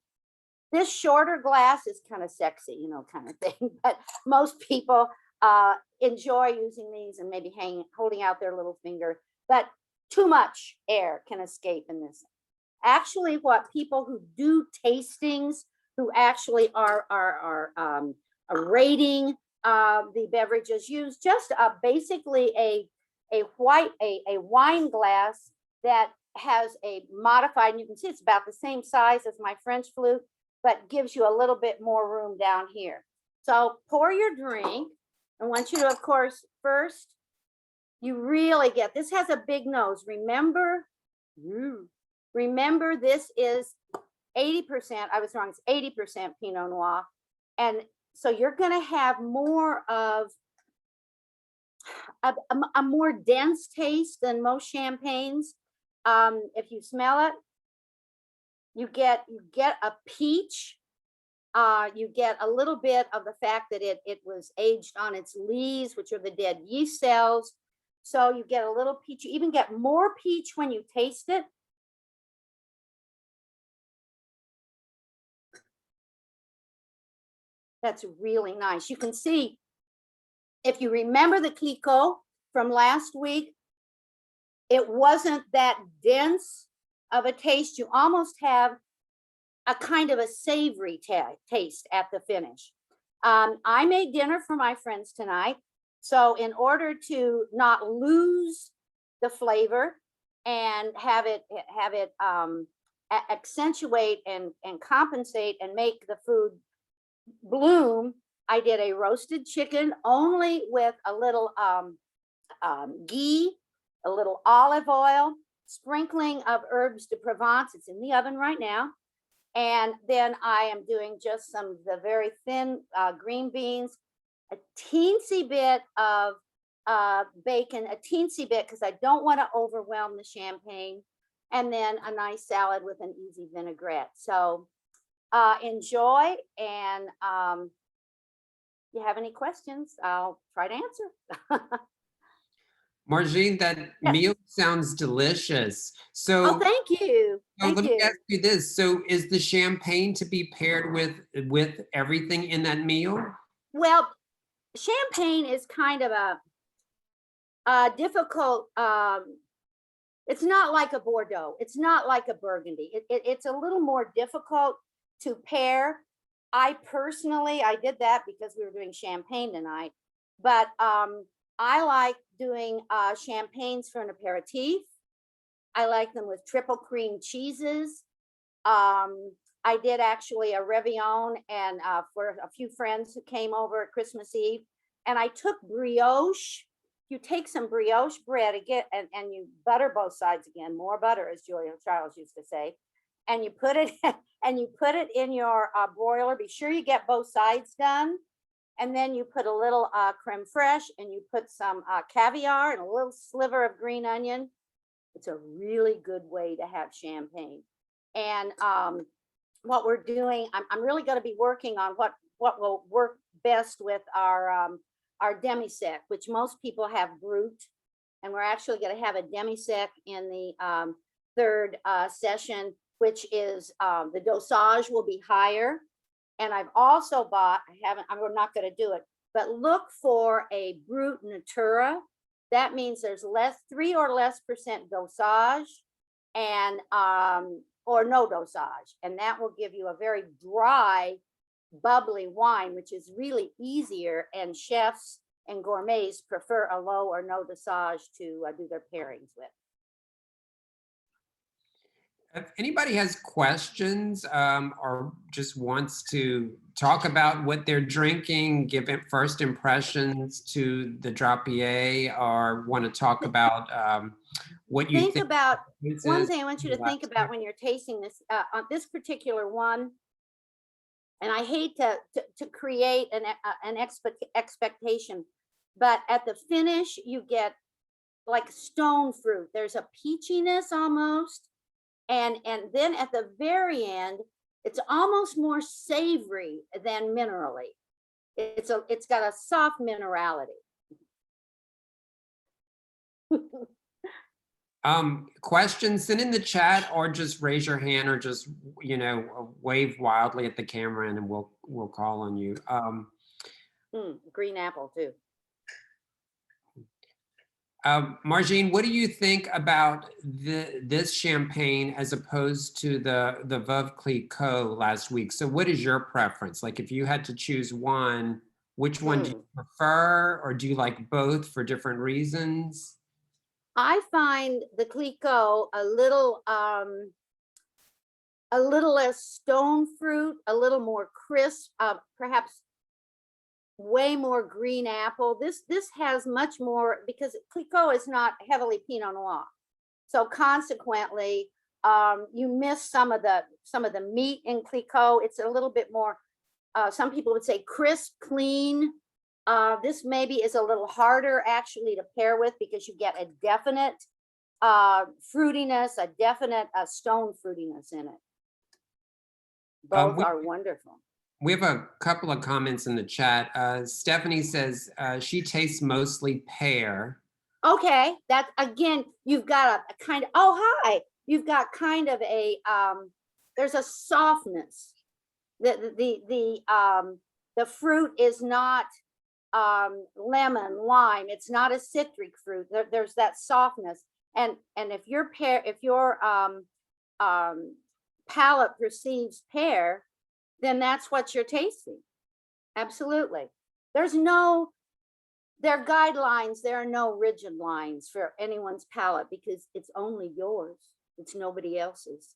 This shorter glass is kind of sexy, you know, kind of thing, but most people enjoy using these and maybe holding out their little finger, but too much air can escape in this. Actually, what people who do tastings, who actually are rating the beverages, use just basically a wine glass that has a modified, and you can see it's about the same size as my French flute, but gives you a little bit more room down here. So pour your drink. I want you to, of course, first, you really get, this has a big nose. Remember, this is 80%, I was wrong, it's 80% Pinot Noir. And so you're gonna have more of a more dense taste than most champagnes. If you smell it, you get a peach. You get a little bit of the fact that it was aged on its lees, which are the dead yeast cells. So you get a little peach. You even get more peach when you taste it. That's really nice. You can see, if you remember the Clicquot from last week, it wasn't that dense of a taste. You almost have a kind of a savory taste at the finish. I made dinner for my friends tonight. So in order to not lose the flavor and have it accentuate and compensate and make the food bloom, I did a roasted chicken only with a little ghee, a little olive oil, sprinkling of herbes de Provence. It's in the oven right now. And then I am doing just some of the very thin green beans, a teensy bit of bacon, a teensy bit, because I don't want to overwhelm the champagne, and then a nice salad with an easy vinaigrette. So enjoy, and if you have any questions, I'll try to answer. Margine, that Yes. meal sounds delicious. So, Oh, thank you. so Thank let me you. ask you this. So is the champagne to be paired with everything in that meal? Well, champagne is kind of a difficult, it's not like a Bordeaux. It's not like a Burgundy. It's a little more difficult to pair. I did that because we were doing champagne tonight, but I like doing champagnes for an aperitif. I like them with triple cream cheeses. I did actually a Réveillon and for a few friends who came over at Christmas Eve, and I took brioche. You take some brioche bread again, and you butter both sides again, more butter, as Julia Charles used to say, and you put it in your broiler. Be sure you get both sides done. And then you put a little creme fraiche, and you put some caviar and a little sliver of green onion. It's a really good way to have champagne. And what we're doing, I'm really going to be working on what will work best with our demi-sec, which most people have brut, and we're actually going to have a demi-sec in the third session, which is the dosage will be higher. And I've also bought, I'm not going to do it, but look for a Brut Natura. That means there's 3 or less % dosage and or no dosage. And that will give you a very dry, bubbly wine, which is really easier. And chefs and gourmets prefer a low or no dosage to do their pairings with. If anybody has questions or just wants to talk about what they're drinking, give it first impressions to the Drapier, or want to talk about what you think about one is, thing I want you to think about when you're tasting this on this particular one, and I hate to create an expectation, but at the finish you get like stone fruit. There's a peachiness almost. And then at the very end, it's almost more savory than minerally. It's got a soft minerality. Questions, send in the chat or just raise your hand or just, wave wildly at the camera and we'll call on you. Green apple too. Margine, what do you think about this champagne as opposed to the Veuve Clicquot last week? So what is your preference? Like if you had to choose one, which one do you prefer, or do you like both for different reasons? I find the Clicquot a little less stone fruit, a little more crisp, perhaps way more green apple. This has much more, because Clicquot is not heavily Pinot Noir, so consequently you miss some of the meat in Clicquot. It's a little bit more some people would say crisp, clean. This maybe is a little harder actually to pair with, because you get a definite fruitiness, a definite stone fruitiness in it. Both are wonderful. We have a couple of comments in the chat. Stephanie says she tastes mostly pear. Okay, that again, you've got a kind of, oh hi, you've got kind of a there's a softness. The fruit is not lemon, lime. It's not a citric fruit. There's that softness, and if your palate perceives pear, then that's what you're tasting. Absolutely. There are guidelines. There are no rigid lines for anyone's palate, because it's only yours. It's nobody else's.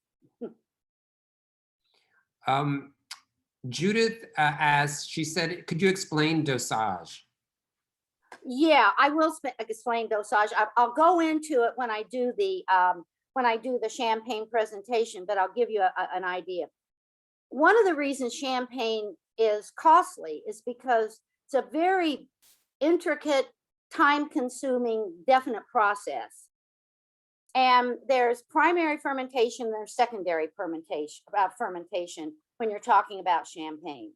Judith asked, she said, could you explain dosage? Yeah, I will explain dosage. I'll go into it when I do the champagne presentation, but I'll give you an idea. One of the reasons champagne is costly is because it's a very intricate, time-consuming, definite process. And there's primary fermentation, there's secondary fermentation when you're talking about champagne.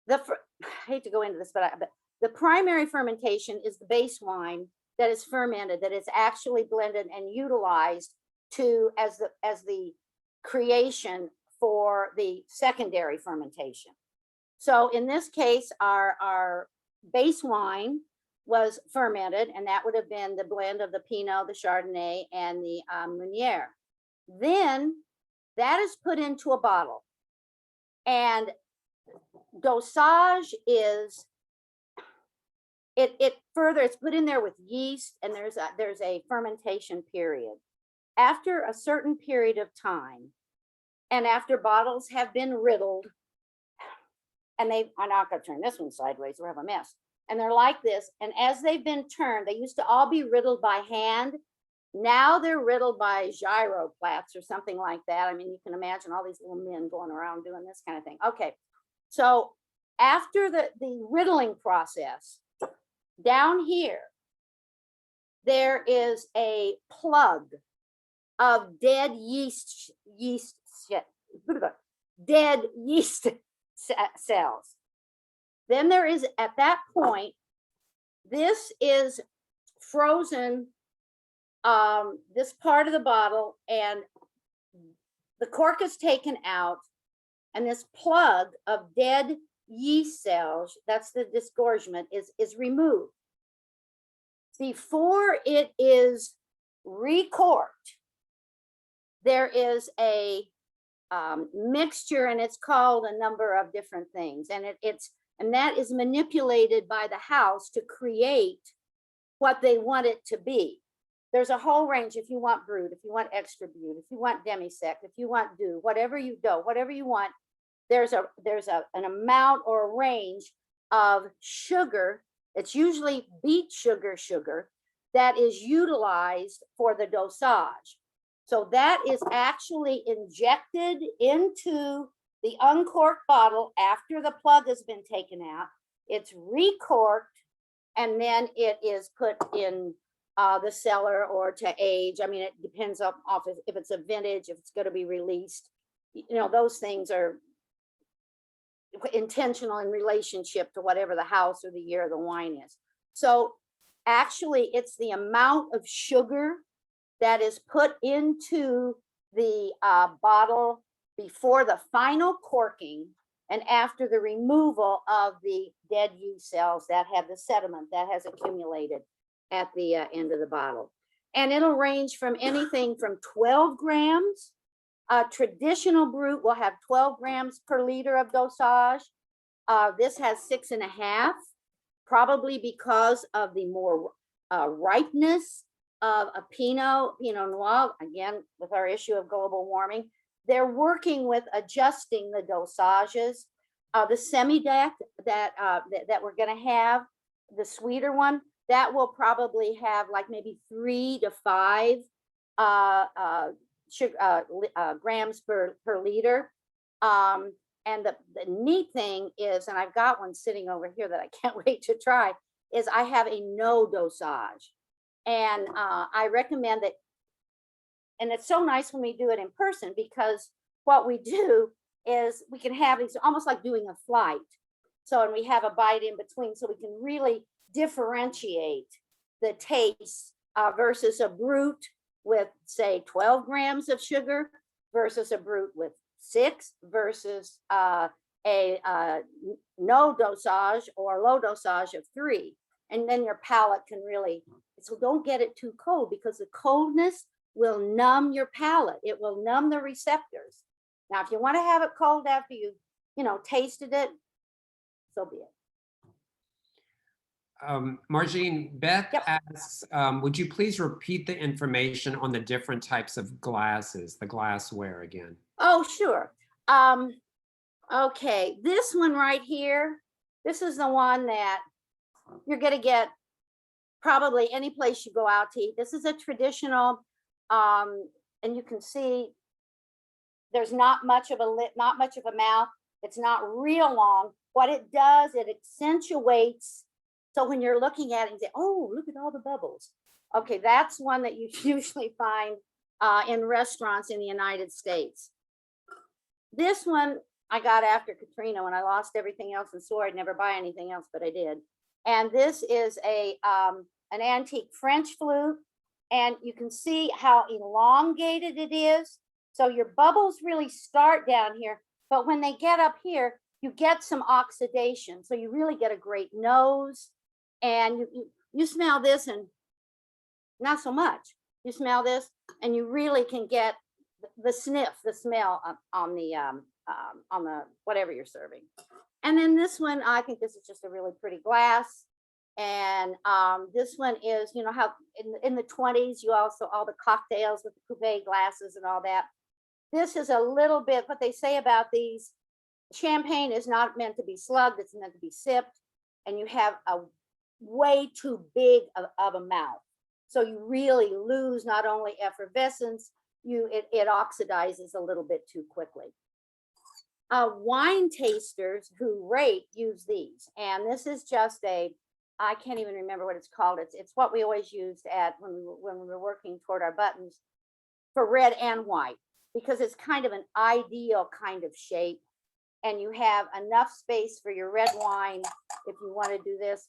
I hate to go into this, but the primary fermentation is the base wine that is fermented, that is actually blended and utilized as the creation for the secondary fermentation. So in this case, our base wine was fermented, and that would have been the blend of the Pinot, the Chardonnay, and the Meunier. Then that is put into a bottle, and dosage is it's put in there with yeast, and there's a fermentation period. After a certain period of time, and after bottles have been riddled, and I'm not going to turn this one sideways, we'll have a mess. And they're like this. And as they've been turned, they used to all be riddled by hand. Now they're riddled by gyroplates or something like that. I mean, you can imagine all these little men going around doing this kind of thing. Okay. So after the riddling process, down here, there is a plug of dead yeast cells. Then there is, at that point, this is frozen this part of the bottle, and the cork is taken out, and this plug of dead yeast cells, that's the disgorgement, is removed. Before it is recorked, there is a mixture, and it's called a number of different things, and and that is manipulated by the house to create what they want it to be. There's a whole range. If you want brut, if you want extra brut, if you want demi-sec, if you want doux, whatever you want, there's an amount or a range of sugar. It's usually beet sugar that is utilized for the dosage. So that is actually injected into the uncorked bottle after the plug has been taken out. It's recorked, and then it is put in the cellar or to age. I mean, it depends on if it's a vintage, if it's going to be released. You know, those things are intentional in relationship to whatever the house or the year of the wine is. So actually, it's the amount of sugar that is put into the bottle before the final corking and after the removal of the dead yeast cells that have the sediment that has accumulated at the end of the bottle. And it'll range from anything from 12 grams. Traditional brut will have 12 grams per liter of dosage. This has 6.5, probably because of the more ripeness of a Pinot Noir. Again, with our issue of global warming, they're working with adjusting the dosages. The semi-deck that we're going to have, the sweeter one, that will probably have like maybe 3 to 5 grams per liter. And the neat thing is, and I've got one sitting over here that I can't wait to try, is I have a no dosage. And I recommend that. And it's so nice when we do it in person, because what we do is we can have these almost like doing a flight. So, and we have a bite in between, so we can really differentiate the taste versus a brut with, say, 12 grams of sugar versus a brut with 6 versus a no dosage or low dosage of 3. And then your palate can really, so don't get it too cold, because the coldness will numb your palate. It will numb the receptors. Now, if you want to have it cold after you tasted it, so be it. Margine, Beth Yep. asks, would you please repeat the information on the different types of glasses, the glassware again? Oh, sure. Okay, this one right here, this is the one that you're going to get probably any place you go out to eat. This is a traditional, and you can see there's not much of a lip, not much of a mouth. It's not real long. What it does, it accentuates. So when you're looking at it, you say, oh, look at all the bubbles. Okay, that's one that you usually find in restaurants in the United States. This one I got after Katrina when I lost everything else and swore I'd never buy anything else, but I did. And this is an antique French flute. And you can see how elongated it is. So your bubbles really start down here, but when they get up here, you get some oxidation. So you really get a great nose. And you smell this and not so much. You smell this and you really can get the smell on the whatever you're serving. And then this one, I think this is just a really pretty glass. And this one is, you know how in the 20s, you also, all the cocktails with the coupe glasses and all that. This is a little bit, what they say about these, champagne is not meant to be slugged, it's meant to be sipped. And you have a way too big of a mouth. So you really lose not only effervescence, it oxidizes a little bit too quickly. Wine tasters who rate use these. And this is just I can't even remember what it's called. It's what we always used when we were working toward our buttons for red and white, because it's kind of an ideal kind of shape. And you have enough space for your red wine if you want to do this,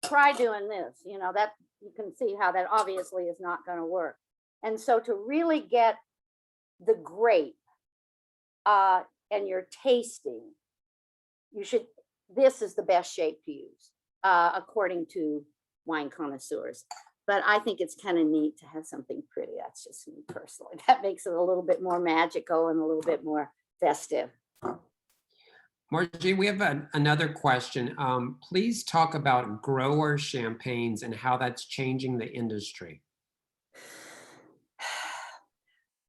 try doing this, you know, that you can see how that obviously is not going to work. And so to really get the grape and you're tasting, this is the best shape to use, according to wine connoisseurs. But I think it's kind of neat to have something pretty. That's just me personally. That makes it a little bit more magical and a little bit more festive. Margie, we have another question. Please talk about grower champagnes and how that's changing the industry.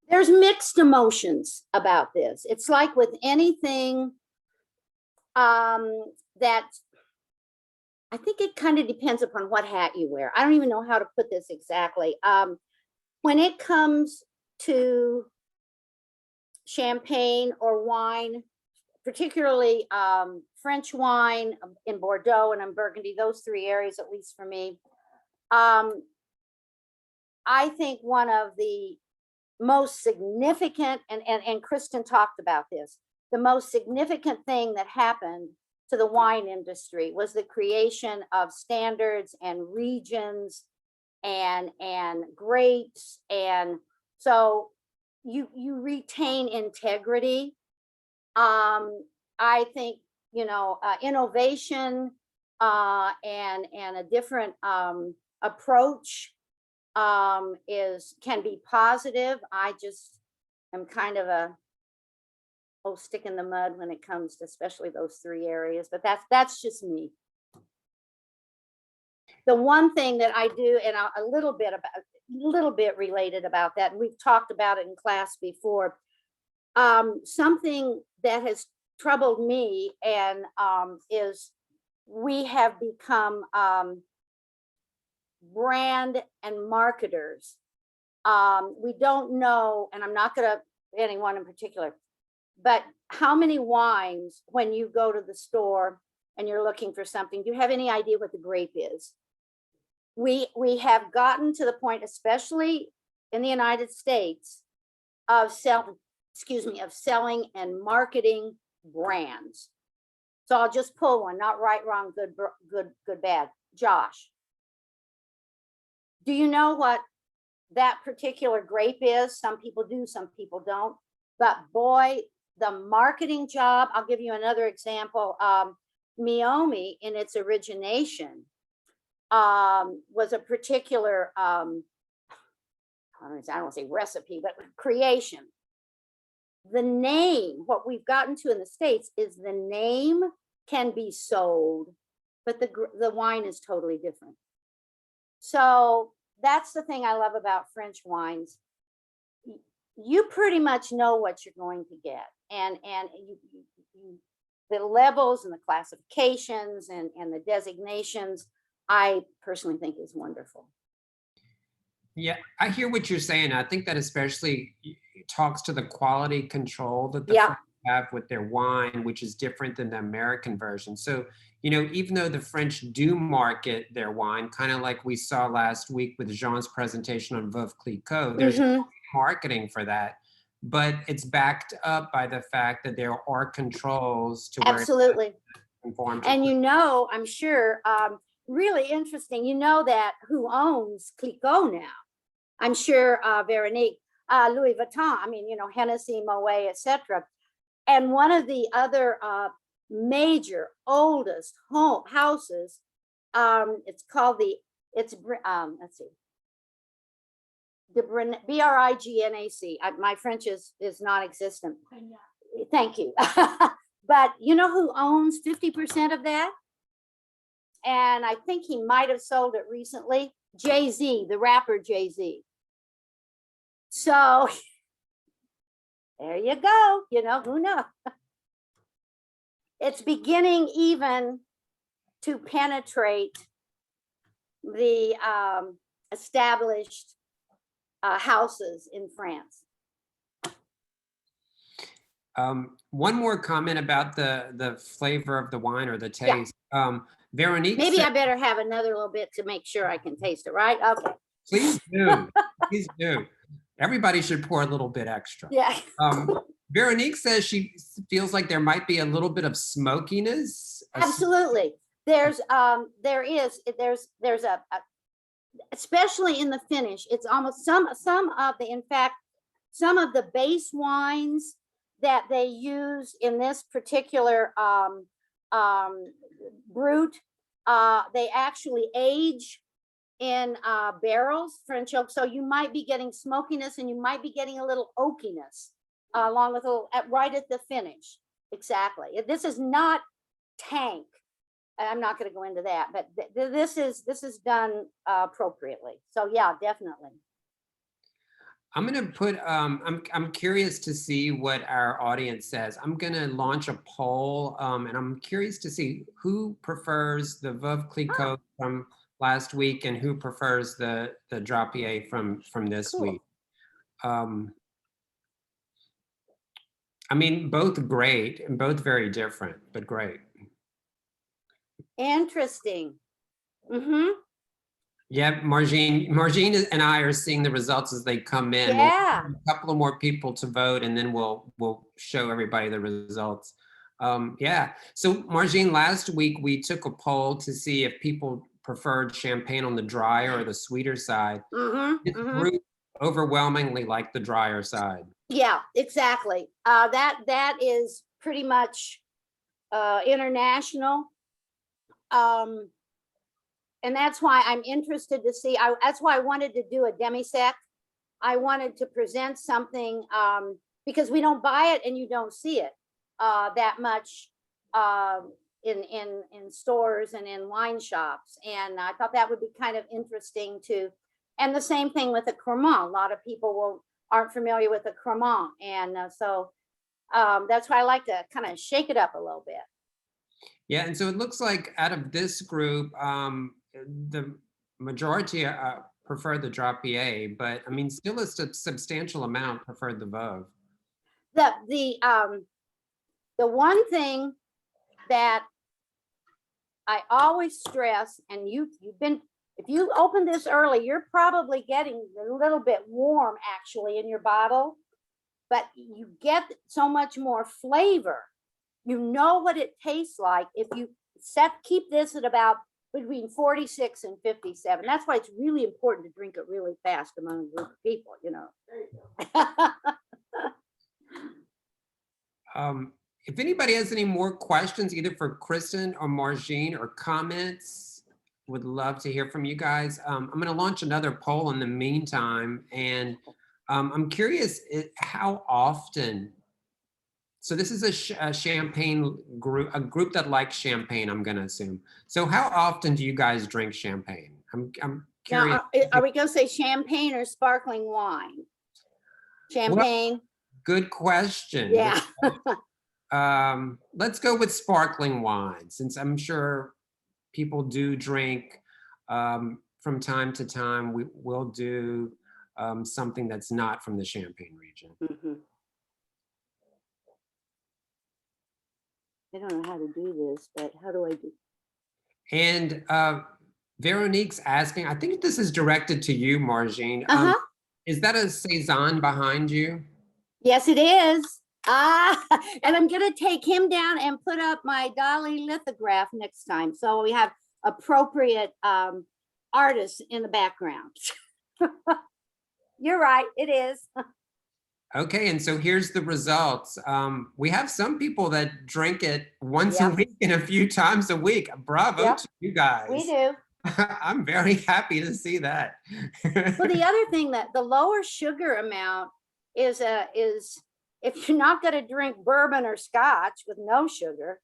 There's mixed emotions about this. It's like with anything that I think it kind of depends upon what hat you wear. I don't even know how to put this exactly. When it comes to champagne or wine, particularly French wine in Bordeaux and in Burgundy, those three areas, at least for me, I think one of the most significant, and Kristen talked about this, the most significant thing that happened to the wine industry was the creation of standards and regions and grapes. And so you retain integrity. I think, you know, innovation and a different approach can be positive. I just am kind of a stick in the mud when it comes to especially those three areas, but that's just me. The one thing that I do, and a little bit related about that, and we've talked about it in class before, something that has troubled me and is we have become brand and marketers. We don't know, and I'm not going to anyone in particular, but how many wines, when you go to the store and you're looking for something, do you have any idea what the grape is? We have gotten to the point, especially in the United States, of selling and marketing brands. So I'll just pull one, not right, wrong, good, bad. Josh, do you know what that particular grape is? Some people do, some people don't. But boy, the marketing job, I'll give you another example. Meiomi, in its origination, was a particular, I don't want to say recipe, but creation. The name, what we've gotten to in the States is the name can be sold, but the wine is totally different. So that's the thing I love about French wines. You pretty much know what you're going to get. And the levels and the classifications and the designations, I personally think is wonderful. Yeah, I hear what you're saying. I think that especially talks to the quality control that the French have with their wine, which is different than the American version. So, you know, even though the French do market their wine, kind of like we saw last week with Jean's presentation on Veuve Clicquot, there's marketing for that, but it's backed up by the fact that there are controls to absolutely conform. And you know, I'm sure, really interesting, you know that who owns Clicquot now? I'm sure Veronique, Louis Vuitton, I mean, you know, Hennessy, Moet, etc. And one of the other major oldest houses, it's called let's see, B-R-I-G-N-A-C. My French is non-existent. Thank you. But you know who owns 50% of that? And I think he might have sold it recently. Jay-Z, the rapper Jay-Z. So there you go. You know, who knows? It's beginning even to penetrate the established houses in France. One more comment about the flavor of the wine or the taste. Veronique, maybe I better have another little bit to make sure I can taste it, right? Okay. Please do. Please do. Everybody should pour a little bit extra. Yeah. Veronique says she feels like there might be a little bit of smokiness. Absolutely. There's a especially in the finish, it's almost some of the, in fact, some of the base wines that they use in this particular brut, they actually age in barrels, French oak. So you might be getting smokiness and you might be getting a little oakiness along with a little right at the finish. Exactly. This is not tank. I'm not going to go into that, but this is done appropriately. So yeah, definitely. I'm going to put, I'm curious to see what our audience says. I'm going to launch a poll, and I'm curious to see who prefers the Veuve Clicquot from last week and who prefers the Drapier from this Cool. week. I mean, both great and both very different, but great. Interesting. Mm-hmm. Yeah, Margine and I are seeing the results as they come in. Yeah. We'll a couple of more people to vote, and then we'll show everybody the results. Yeah. So Margine, last week we took a poll to see if people preferred champagne on the drier or the sweeter side. Mm-hmm. This group overwhelmingly liked the drier side. Yeah, exactly. That is pretty much international. And that's why I'm interested to see, that's why I wanted to do a demi-sec. I wanted to present something because we don't buy it and you don't see it that much in stores and in wine shops. And I thought that would be kind of interesting to, and the same thing with a Cremant. A lot of people aren't familiar with a Cremant. And so that's why I like to kind of shake it up a little bit. Yeah, and so it looks like out of this group, the majority prefer the Drapier, but I mean, still a substantial amount preferred the Veuve. The one thing that I always stress, and you've been, if you open this early, you're probably getting a little bit warm actually in your bottle, but you get so much more flavor. You know what it tastes like if you keep this at about between 46 and 57. That's why it's really important to drink it really fast among a group of people, you know. If anybody has any more questions, either for Kristen or Margine or comments, would love to hear from you guys. I'm going to launch another poll in the meantime, and I'm curious how often. So this is a champagne group, a group that likes champagne, I'm going to assume. So how often do you guys drink champagne? I'm curious. Now, are we going to say champagne or sparkling wine? Champagne. Well, good question. Yeah. Let's go with sparkling wine, since I'm sure people do drink from time to time. We will do something that's not from the Champagne region. Mm-hmm. I don't know how to do this, but how do I do? And Veronique's asking, I think this is directed to you, Margine. Is that a Cézanne behind you? Yes, it is. And I'm going to take him down and put up my Dali lithograph next time. So we have appropriate artists in the background. You're right, it is. Okay, and so here's the results. We have some people that drink it once a week and a few times a week. Bravo to you guys. We do. I'm very happy to see that. Well, the other thing that the lower sugar amount is if you're not going to drink bourbon or scotch with no sugar,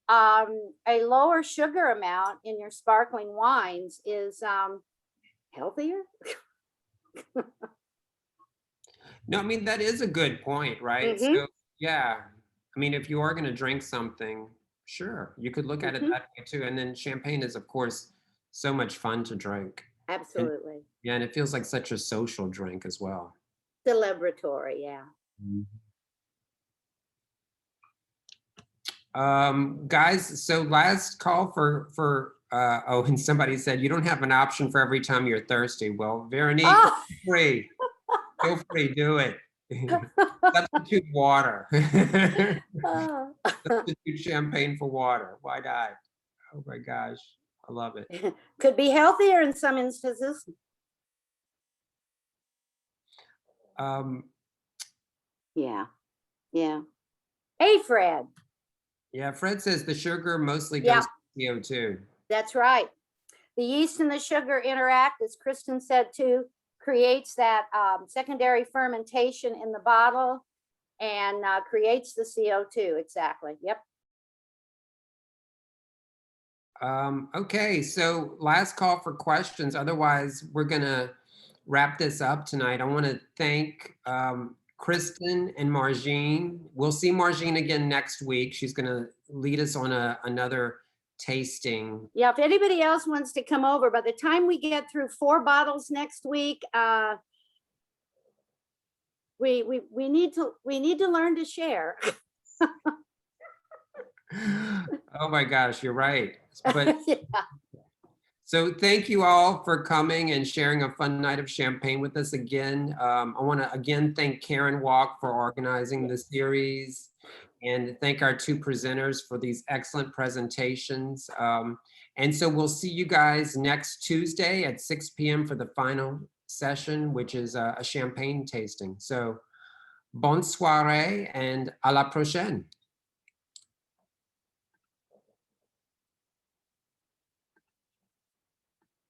a lower sugar amount in your sparkling wines is healthier. No, I mean, that is a good point, right? Mm-hmm. So, yeah, I mean, if you are going to drink something, sure, you could look at it that way too. And then champagne is, of course, so much fun to drink. Absolutely. And it feels like such a social drink as well. Celebratory, yeah. Guys, so last call for oh, and somebody said you don't have an option for every time you're thirsty. Well, Veronique, free. Feel free, do it. Substitute water. Substitute champagne for water. Why not? Oh my gosh, I love it. Could be healthier in some instances. Yeah, yeah. Hey, Fred. Yeah, Fred says the sugar mostly Yeah. goes to CO2. That's right. The yeast and the sugar interact, as Kristen said too, creates that secondary fermentation in the bottle and creates the CO2. Exactly. Yep. Okay, so last call for questions. Otherwise, we're gonna wrap this up tonight. I want to thank Kristen and Margine. We'll see Margine again next week. She's gonna lead us on another tasting. Yeah. If anybody else wants to come over, by the time we get through 4 bottles next week, we need to learn to share. Oh my gosh, you're right. But Yeah. so thank you all for coming and sharing a fun night of champagne with us again. I want to again thank Karen Walk for organizing the series and thank our 2 presenters for these excellent presentations. And so we'll see you guys next Tuesday at 6 p.m. for the final session, which is a champagne tasting. So bonne soirée and à la prochaine.